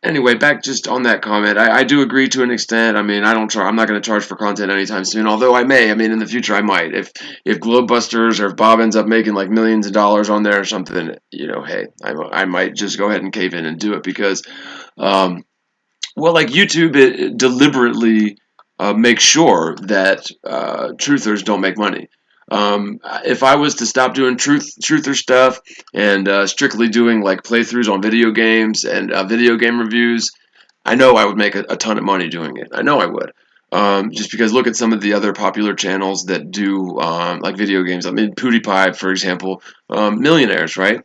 Anyway, back just on that comment, I do agree to an extent. I mean, I'm not going to charge for content anytime soon. Although I may. I mean, in the future I might. If Globebusters or if Bob ends up making like millions of dollars on there or something, you know, hey, I might just go ahead and cave in and do it because, well, like YouTube, it deliberately makes sure that truthers don't make money. If I was to stop doing truther stuff and strictly doing like playthroughs on video games and video game reviews, I know I would make a ton of money doing it. I know I would. Just because look at some of the other popular channels that do like video games. I mean, PewDiePie, for example, millionaires, right?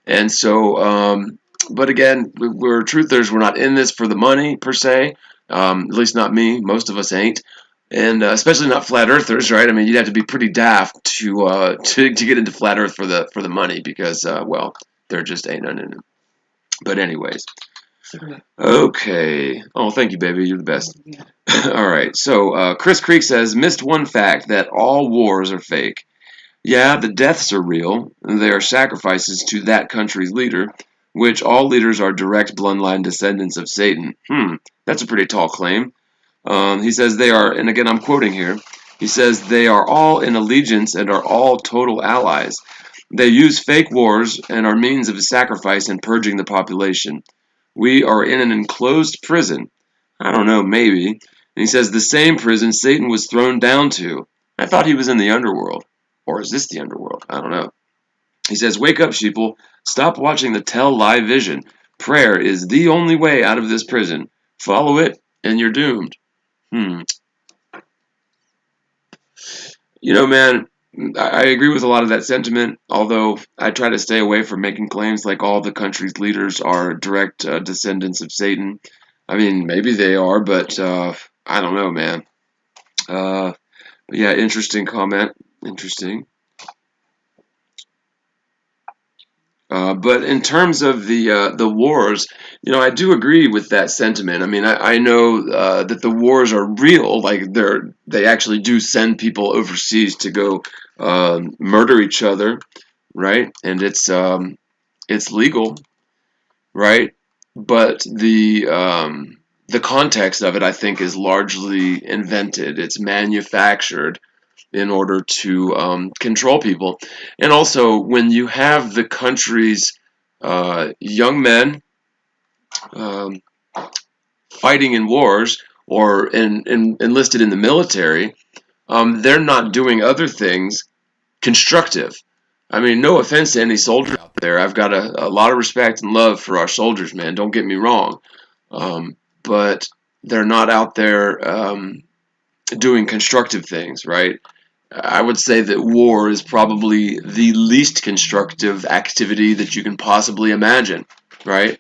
And so, but again, we're truthers. We're not in this for the money per se. At least not me. Most of us ain't, and especially not flat earthers, right? I mean, you'd have to be pretty daft to get into flat Earth for the money because well, there just ain't none in it. But anyways, okay. Oh, thank you, baby. You're the best. All right. So Chris Creek says, missed one fact that all wars are fake. Yeah, the deaths are real. They are sacrifices to that country's leader, which all leaders are direct bloodline descendants of Satan. That's a pretty tall claim. He says they are, and again I'm quoting here, he says they are all in allegiance and are all total allies. They use fake wars and are means of sacrifice and purging the population. We are in an enclosed prison. I don't know, maybe. And he says the same prison Satan was thrown down to. I thought he was in the underworld. Or is this the underworld? I don't know. He says, wake up, sheeple. Stop watching the tell lie vision. Prayer is the only way out of this prison. Follow it, and you're doomed. You know, man, I agree with a lot of that sentiment, although I try to stay away from making claims like all the country's leaders are direct descendants of Satan. I mean, maybe they are, but I don't know, man. Yeah, interesting comment. Interesting. But in terms of the wars, I do agree with that sentiment. I mean, I know that the wars are real. Like they actually do send people overseas to go murder each other, right? And it's legal, right? But the context of it, I think, is largely invented. It's manufactured in order to control people. And also, when you have the country's young men um, fighting in wars or enlisted in the military, they're not doing other things constructive. I mean, no offense to any soldier out there. I've got a lot of respect and love for our soldiers, man. Don't get me wrong. But they're not out there doing constructive things, right? I would say that war is probably the least constructive activity that you can possibly imagine, right?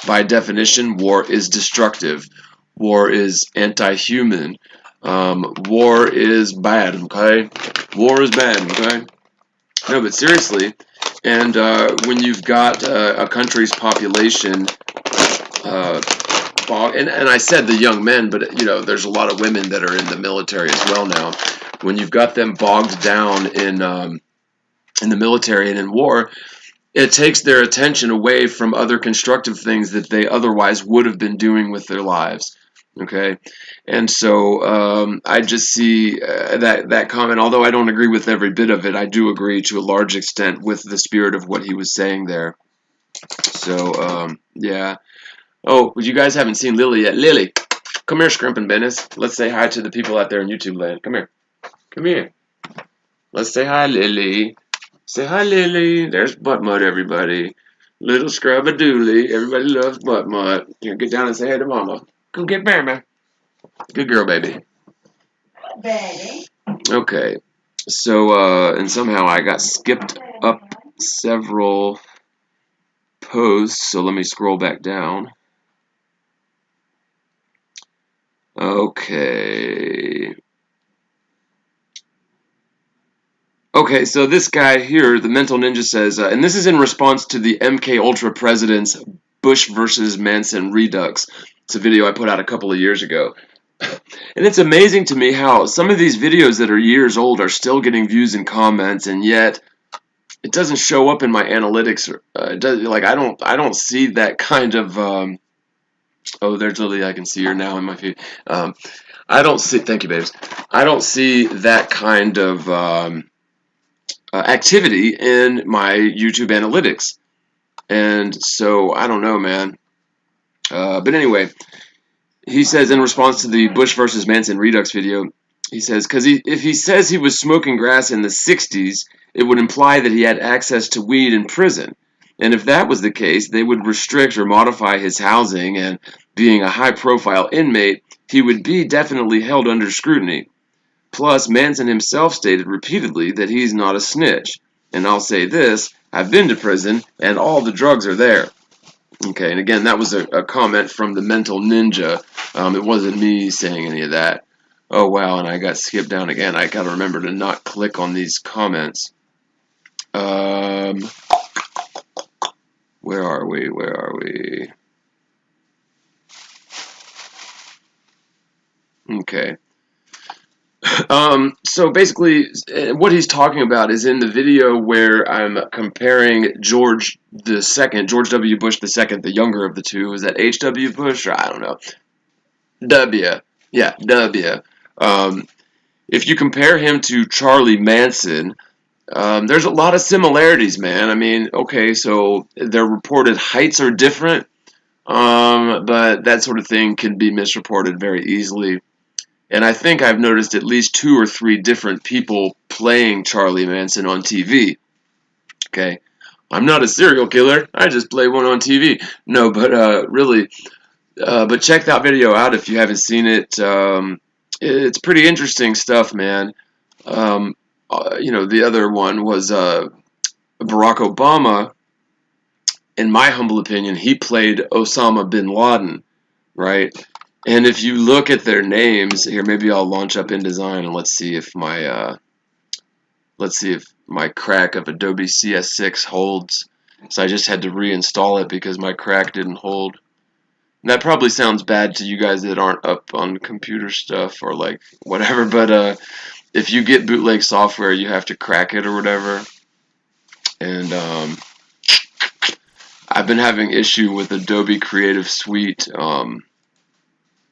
By definition, war is destructive. War is anti-human. War is bad, okay? War is bad, okay? No, but seriously, and when you've got a country's population, uh, and I said the young men, but there's a lot of women that are in the military as well now. When you've got them bogged down in the military and in war, it takes their attention away from other constructive things that they otherwise would have been doing with their lives. Okay, and so I just see that comment. Although I don't agree with every bit of it, I do agree to a large extent with the spirit of what he was saying there. So yeah. Oh, you guys haven't seen Lily yet. Lily, come here, Scrimp and Bennis. Let's say hi to the people out there in YouTube land. Come here. Come here. Let's say hi, Lily. Say hi, Lily. There's Butt Mud, everybody. Little scrub a dooley. Everybody loves Butt Mud. Here, get down and say hi to Mama. Go get Mama. Good girl, baby. Baby. Okay. So, and somehow I got skipped up several posts. So let me scroll back down. Okay. Okay, so this guy here, the Mental Ninja says, and this is in response to the MK Ultra president's Bush versus Manson Redux. It's a video I put out a couple of years ago. And it's amazing to me how some of these videos that are years old are still getting views and comments, and yet it doesn't show up in my analytics. It does, like I don't see that kind of. Oh, there's Lily. I can see her now in my feed. I don't see. Thank you, babes. I don't see that kind of. Activity in my YouTube analytics. And so, I don't know, man. But anyway, he says in response to the Bush versus Manson Redux video, he says, because if he says he was smoking grass in the 60s, it would imply that he had access to weed in prison. And if that was the case, they would restrict or modify his housing, and being a high-profile inmate, he would be definitely held under scrutiny. Plus, Manson himself stated repeatedly that he's not a snitch. And I'll say this, I've been to prison, and all the drugs are there. Okay, and again, that was a comment from the Mental Ninja. It wasn't me saying any of that. Oh, wow, and I got skipped down again. I gotta remember to not click on these comments. Where are we? Where are we? Okay. So basically, what he's talking about is in the video where I'm comparing George W. Bush II, the younger of the two. Is that H.W. Bush? Or I don't know. W. Yeah, W. If you compare him to Charlie Manson, there's a lot of similarities, man. I mean, okay, so their reported heights are different, but that sort of thing can be misreported very easily. And I think I've noticed at least 2 or 3 different people playing Charlie Manson on TV. Okay, I'm not a serial killer. I just play one on TV. No, but really, but check that video out if you haven't seen it. It's pretty interesting stuff, man. The other one was Barack Obama. In my humble opinion, he played Osama bin Laden, right? And if you look at their names, here, maybe I'll launch up InDesign and let's see if my let's see if my crack of Adobe CS6 holds. So I just had to reinstall it because my crack didn't hold. And that probably sounds bad to you guys that aren't up on computer stuff or like whatever, but if you get bootleg software, you have to crack it or whatever. And I've been having issue with Adobe Creative Suite.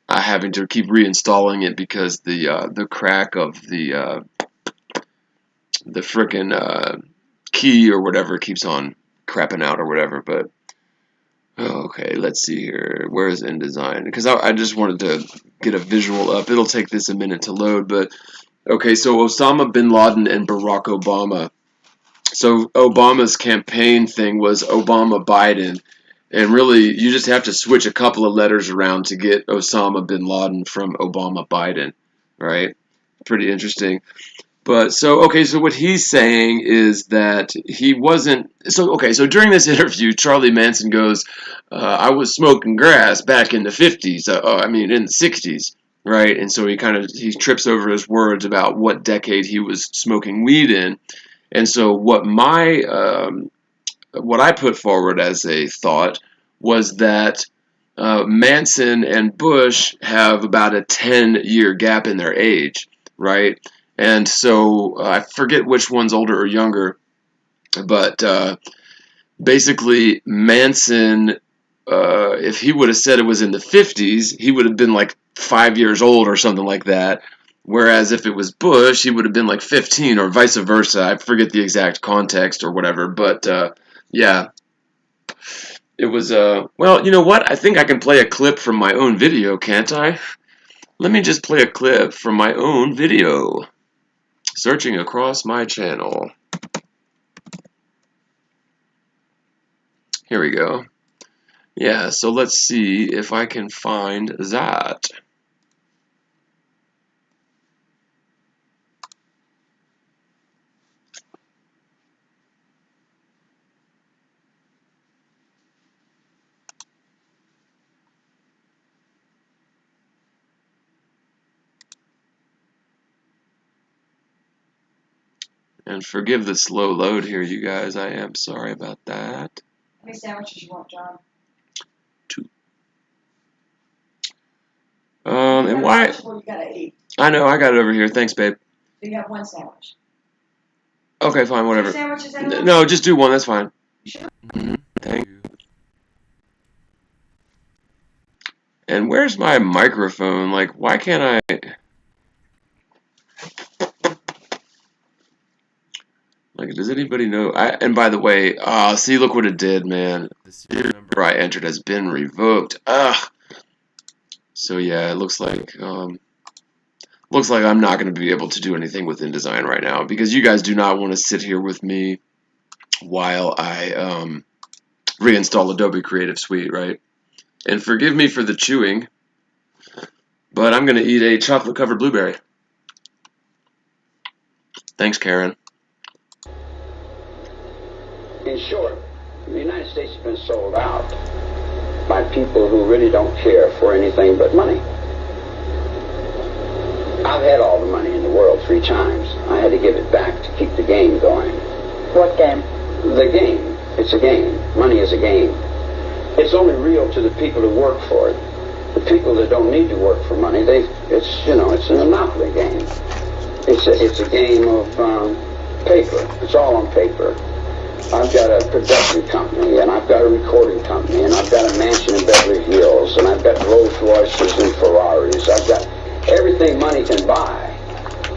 I having to keep reinstalling it because the crack of the frickin' key or whatever keeps on crapping out or whatever. But okay, let's see here. Where is InDesign? Because I just wanted to get a visual up. It'll take this a minute to load, but okay. So Osama bin Laden and Barack Obama. So Obama's campaign thing was Obama Biden. And really, you just have to switch a couple of letters around to get Osama bin Laden from Obama Biden, right? Pretty interesting. But so, okay, so what he's saying is that he wasn't. So, okay, so during this interview, Charlie Manson goes, I was smoking grass back in the 50s, in the 60s, right? And so he trips over his words about what decade he was smoking weed in. And so what I put forward as a thought was that Manson and Bush have about a 10-year gap in their age, right? And so I forget which one's older or younger, but basically Manson, if he would have said it was in the 50s, he would have been like 5 years old or something like that. Whereas if it was Bush, he would have been like 15 or vice versa. I forget the exact context or whatever, but yeah. It was, well, you know what? I think I can play a clip from my own video, can't I? Let me just play a clip from my own video. Searching across my channel. Here we go. Yeah, so let's see if I can find that. And forgive the slow load here, you guys. I am sorry about that. How many sandwiches you want, John? 2. And why? You gotta eat. I know, I got it over here. Thanks, babe. So you have one sandwich. Okay, fine, whatever. 2 sandwiches anyway? No, just do one. That's fine. You sure? Thank you. And where's my microphone? Like, why can't I? Like, does anybody know? And by the way, see, look what it did, man. The serial number I entered has been revoked. Ugh. So yeah, it looks like I'm not going to be able to do anything with InDesign right now because you guys do not want to sit here with me while I reinstall Adobe Creative Suite, right? And forgive me for the chewing, but I'm going to eat a chocolate-covered blueberry. Thanks, Karen. In short, the United States has been sold out by people who really don't care for anything but money. I've had all the money in the world 3 times. I had to give it back to keep the game going. What game? The game. It's a game. Money is a game. It's only real to the people who work for it. The people that don't need to work for money, it's an monopoly game. It's a game of paper. It's all on paper. I've got a production company, and I've got a recording company, and I've got a mansion in Beverly Hills, and I've got Rolls Royces and Ferraris. I've got everything money can buy,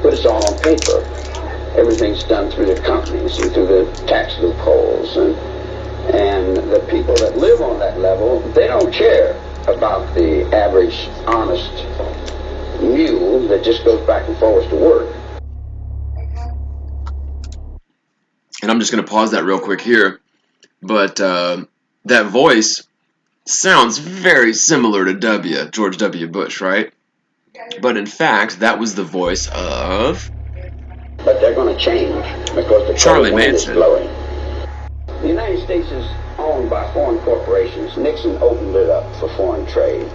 but it's all on paper. Everything's done through the companies and through the tax loopholes, and the people that live on that level, they don't care about the average honest mule that just goes back and forth to work. And I'm just going to pause that real quick here. But that voice sounds very similar to George W. Bush, right? But in fact, that was the voice of... But they're going to change because the Charlie wind is Manson. blowing. The United States is owned by foreign corporations. Nixon opened it up for foreign trade.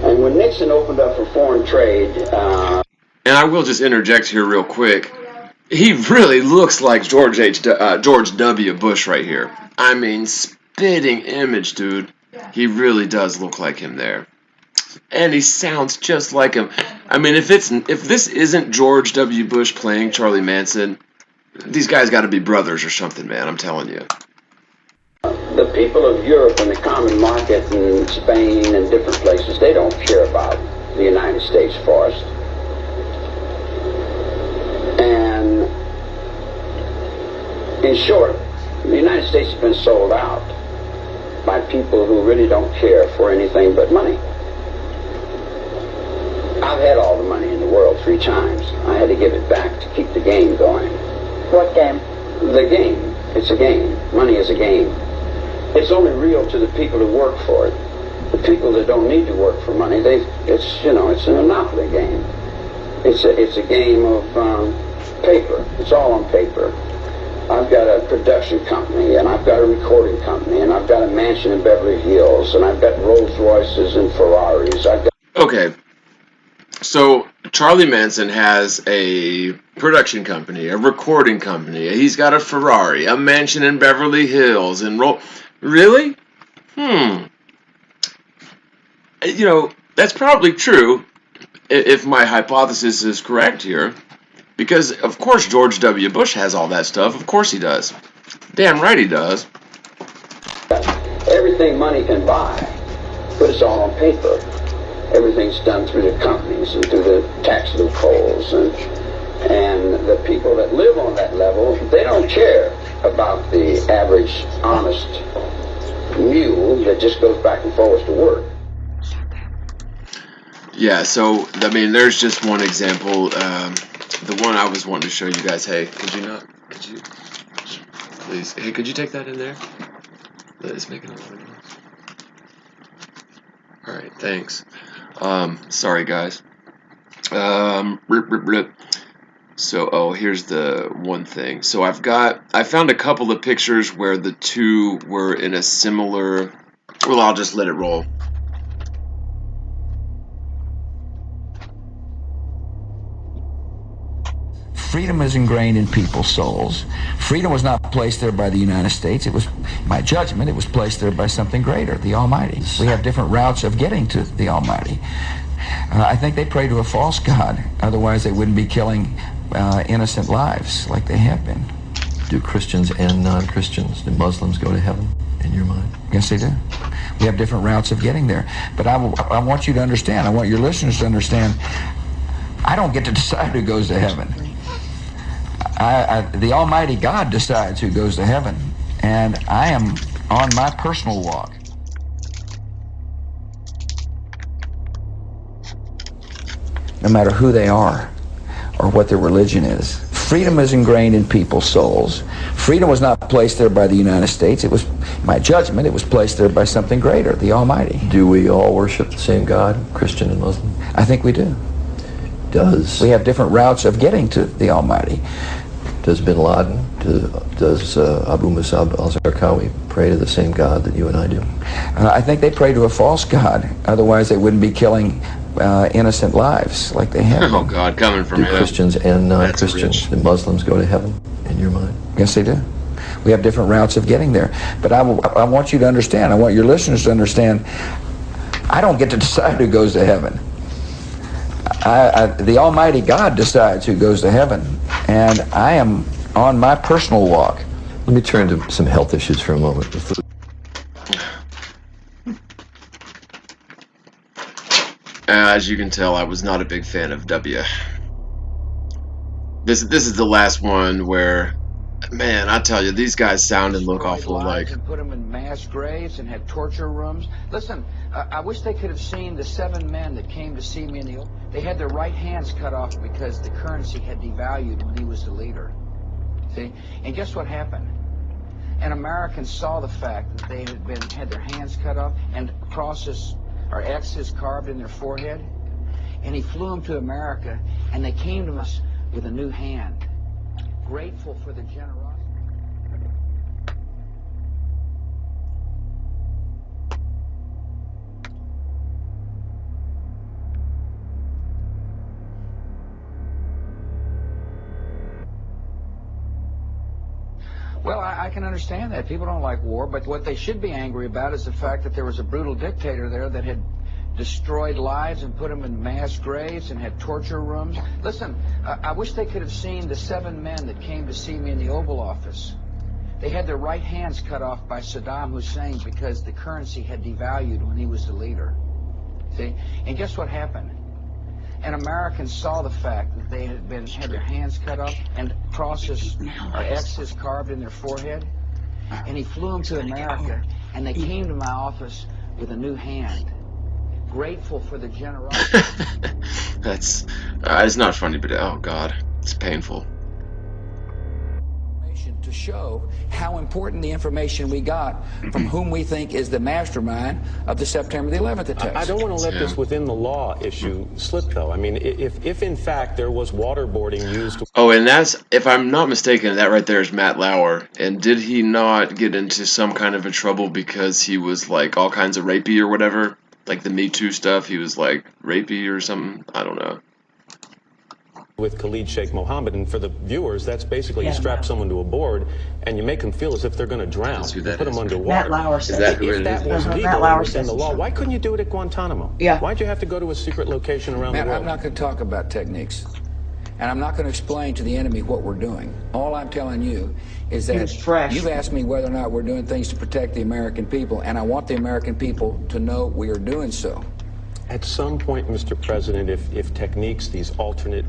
And when Nixon opened up for foreign trade... And I will just interject here real quick. He really looks like George W. Bush right here. I mean, spitting image, dude. He really does look like him there. And he sounds just like him. I mean, if this isn't George W. Bush playing Charlie Manson, these guys got to be brothers or something, man. I'm telling you. The people of Europe and the common market and Spain and different places, they don't care about the United States forest. And in short, the United States has been sold out by people who really don't care for anything but money. I've had all the money in the world 3 times. I had to give it back to keep the game going. What game? The game. It's a game. Money is a game. It's only real to the people who work for it. The people that don't need to work for money, it's a monopoly game. It's a game of paper. It's all on paper. I've got a production company, and I've got a recording company, and I've got a mansion in Beverly Hills, and I've got Rolls Royces and Ferraris. Okay, so Charlie Manson has a production company, a recording company. He's got a Ferrari, a mansion in Beverly Hills, and Really? That's probably true if my hypothesis is correct here. Because, of course, George W. Bush has all that stuff. Of course he does. Damn right he does. Everything money can buy, but it's all on paper. Everything's done through the companies and through the tax loopholes. And the people that live on that level, they don't care about the average, honest mule that just goes back and forth to work. Yeah, so, I mean, there's just one example. The one I was wanting to show you guys. Hey, please, hey, could you take that in there? It's making a lot of noise. Alright, thanks. Sorry guys. So, here's the one thing. So I found a couple of pictures where the two were in a similar, well, I'll just let it roll. Freedom is ingrained in people's souls. Freedom was not placed there by the United States. It was, in my judgment, it was placed there by something greater, the Almighty. We have different routes of getting to the Almighty. I think they pray to a false God. Otherwise, they wouldn't be killing innocent lives like they have been. Do Christians and non-Christians, do Muslims go to heaven, in your mind? Yes, they do. We have different routes of getting there. But I want you to understand, I want your listeners to understand, I don't get to decide who goes to heaven. The Almighty God decides who goes to heaven, and I am on my personal walk. No matter who they are or what their religion is, freedom is ingrained in people's souls. Freedom was not placed there by the United States. It was, in my judgment, it was placed there by something greater, the Almighty. Do we all worship the same God, Christian and Muslim? I think we do. We have different routes of getting to the Almighty. Does Bin Laden, does Abu Musab al-Zarqawi pray to the same God that you and I do? I think they pray to a false God. Otherwise, they wouldn't be killing innocent lives like they have. Oh God, coming from you. Do Christians and non-Christians, do Muslims go to heaven, in your mind? Yes, they do. We have different routes of getting there. But I want you to understand, I want your listeners to understand, I don't get to decide who goes to heaven. The Almighty God decides who goes to heaven, and I am on my personal walk. Let me turn to some health issues for a moment. As you can tell, I was not a big fan of W. This is the last one where, man, I tell you, these guys sound and look awful alike. And put them in mass graves and had torture rooms. Listen, I wish they could have seen the 7 men that came to see me in the. They had their right hands cut off because the currency had devalued when he was the leader. See, and guess what happened? An American saw the fact that they had their hands cut off and crosses or X's carved in their forehead, and he flew them to America, and they came to us with a new hand, grateful for the generosity. Well, I can understand that. People don't like war, but what they should be angry about is the fact that there was a brutal dictator there that had destroyed lives and put them in mass graves and had torture rooms. Listen, I wish they could have seen the 7 men that came to see me in the Oval Office. They had their right hands cut off by Saddam Hussein because the currency had devalued when he was the leader. See? And guess what happened? An American saw the fact that they had their hands cut off and crosses or X's carved in their forehead, and he flew them to America, and they came to my office with a new hand, grateful for the generosity. That's it's not funny, but oh god, it's painful. To show how important the information we got from whom we think is the mastermind of the September the 11th attacks. I don't want to let this within the law issue slip, though. I mean, if in fact there was waterboarding used... Oh, and that's, if I'm not mistaken, that right there is Matt Lauer. And did he not get into some kind of a trouble because he was, like, all kinds of rapey or whatever? Like the Me Too stuff, he was, like, rapey or something? I don't know. With Khalid Sheikh Mohammed, and for the viewers, that's basically you strap someone to a board and you make them feel as if they're going to drown. You put them underwater. Matt Lauer says that if that was legal within the law, why couldn't you do it at Guantanamo? Yeah. Why'd you have to go to a secret location around the world? I'm not going to talk about techniques, and I'm not going to explain to the enemy what we're doing. All I'm telling you is that you've asked me whether or not we're doing things to protect the American people, and I want the American people to know we are doing so. At some point, Mr. President, if techniques, these alternative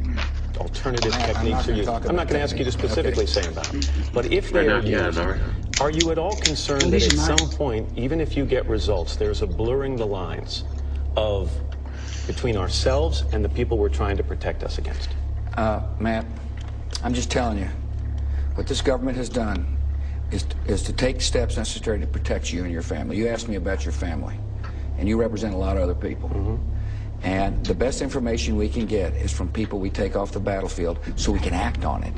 techniques are used, I'm not going to ask you to specifically say about them, but if they are used, are you at all concerned that at some point, even if you get results, there's a blurring the lines of between ourselves and the people we're trying to protect us against? Matt, I'm just telling you, what this government has done is to take steps necessary to protect you and your family. You asked me about your family, and you represent a lot of other people. Mm-hmm. And the best information we can get is from people we take off the battlefield so we can act on it.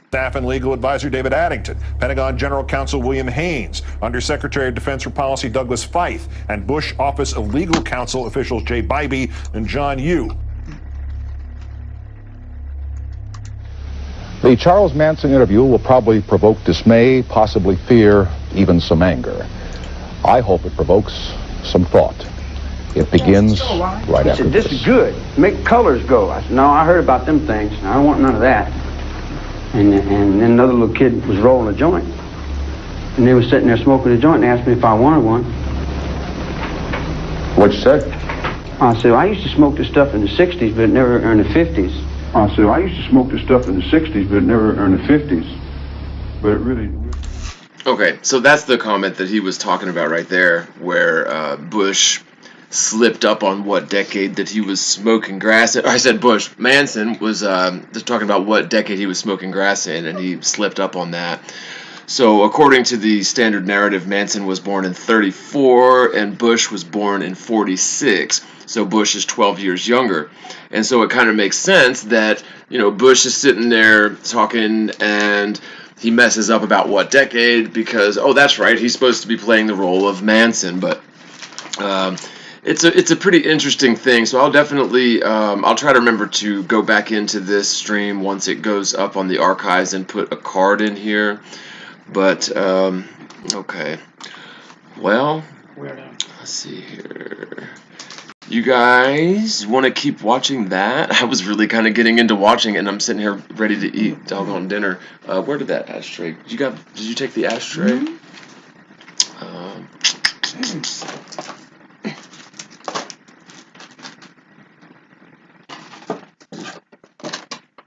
Staff and legal advisor David Addington, Pentagon General Counsel William Haynes, Undersecretary of Defense for Policy Douglas Feith, and Bush Office of Legal Counsel officials Jay Bybee and John Yoo. The Charles Manson interview will probably provoke dismay, possibly fear, even some anger. I hope it provokes some thought. It begins right after this. This is good. Make colors go. I said, no, I heard about them things. I don't want none of that. And then another little kid was rolling a joint. And they were sitting there smoking a joint and asked me if I wanted one. What you said? I said, well, I used to smoke this stuff in the 60s, but never in the 50s. I said, I used to smoke this stuff in the 60s, but never in the 50s. But it really... Okay, so that's the comment that he was talking about right there, where Bush slipped up on what decade that he was smoking grass in. I said Bush. Manson was just talking about what decade he was smoking grass in, and he slipped up on that. So according to the standard narrative, Manson was born in 34 and Bush was born in 46. So Bush is 12 years younger. And so it kind of makes sense that, you know, Bush is sitting there talking and he messes up about what decade because, oh, that's right, he's supposed to be playing the role of Manson. But it's a pretty interesting thing. So I'll definitely, I'll try to remember to go back into this stream once it goes up on the archives and put a card in here. But, okay. Well, let's see here. You guys want to keep watching that? I was really kind of getting into watching it, and I'm sitting here ready to eat doggone dinner. Where did that ashtray? Did you take the ashtray? Mm-hmm.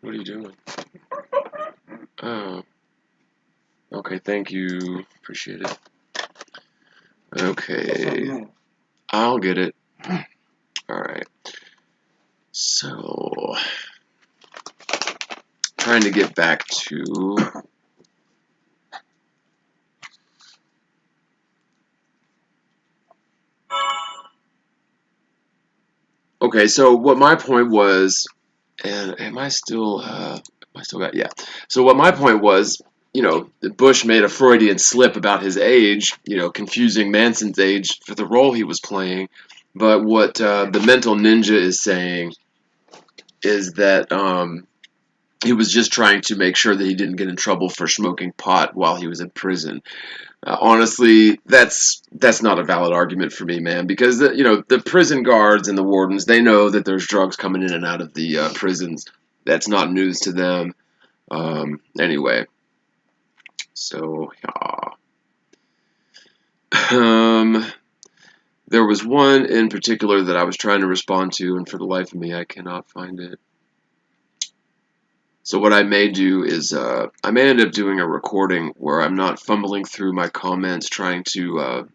What are you doing? Oh. Okay, thank you. Appreciate it. Okay. I'll get it. Alright. So, trying to get back to... Okay, so what my point was, and am I still got, yeah. So what my point was, you know, Bush made a Freudian slip about his age, you know, confusing Manson's age for the role he was playing. But what the mental ninja is saying is that, he was just trying to make sure that he didn't get in trouble for smoking pot while he was in prison. Honestly, that's not a valid argument for me, man, because the prison guards and the wardens, they know that there's drugs coming in and out of the prisons. That's not news to them. Anyway, so yeah. There was one in particular that I was trying to respond to, and for the life of me, I cannot find it. So what I may do is I may end up doing a recording where I'm not fumbling through my comments trying to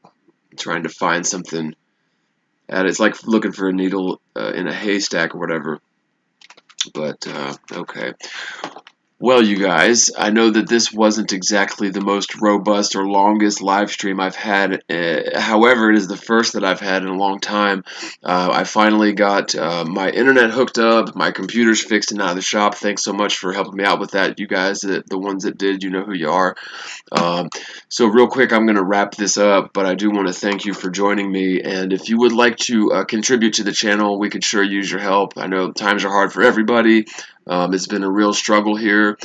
find something. And it's like looking for a needle in a haystack or whatever. But okay. Well, you guys, I know that this wasn't exactly the most robust or longest live stream I've had. However, it is the first that I've had in a long time. I finally got my internet hooked up, my computer's fixed and out of the shop. Thanks so much for helping me out with that, you guys. The ones that did, you know who you are. So real quick, I'm going to wrap this up, but I do want to thank you for joining me. And if you would like to contribute to the channel, we could sure use your help. I know times are hard for everybody. It's been a real struggle here.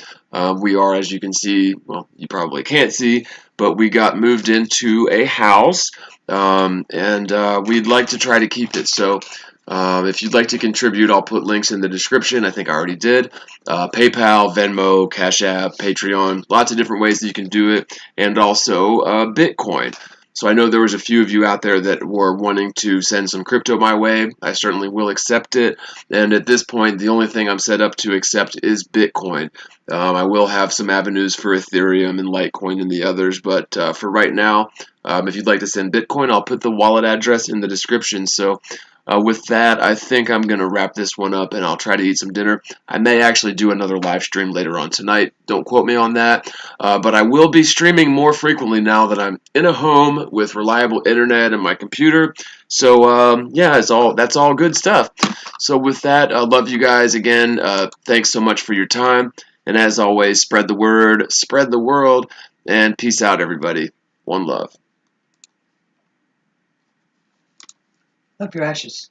We are, as you can see, well, you probably can't see, but we got moved into a house, and we'd like to try to keep it. So if you'd like to contribute, I'll put links in the description. I think I already did. PayPal, Venmo, Cash App, Patreon, lots of different ways that you can do it, and also Bitcoin. So I know there was a few of you out there that were wanting to send some crypto my way. I certainly will accept it. And at this point, the only thing I'm set up to accept is Bitcoin. I will have some avenues for Ethereum and Litecoin and the others, but for right now, if you'd like to send Bitcoin, I'll put the wallet address in the description. So with that, I think I'm going to wrap this one up and I'll try to eat some dinner. I may actually do another live stream later on tonight. Don't quote me on that. But I will be streaming more frequently now that I'm in a home with reliable internet and my computer. So yeah, that's all good stuff. So with that, I love you guys again. Thanks so much for your time. And as always, spread the word, spread the world, and peace out, everybody. One love. Up your ashes.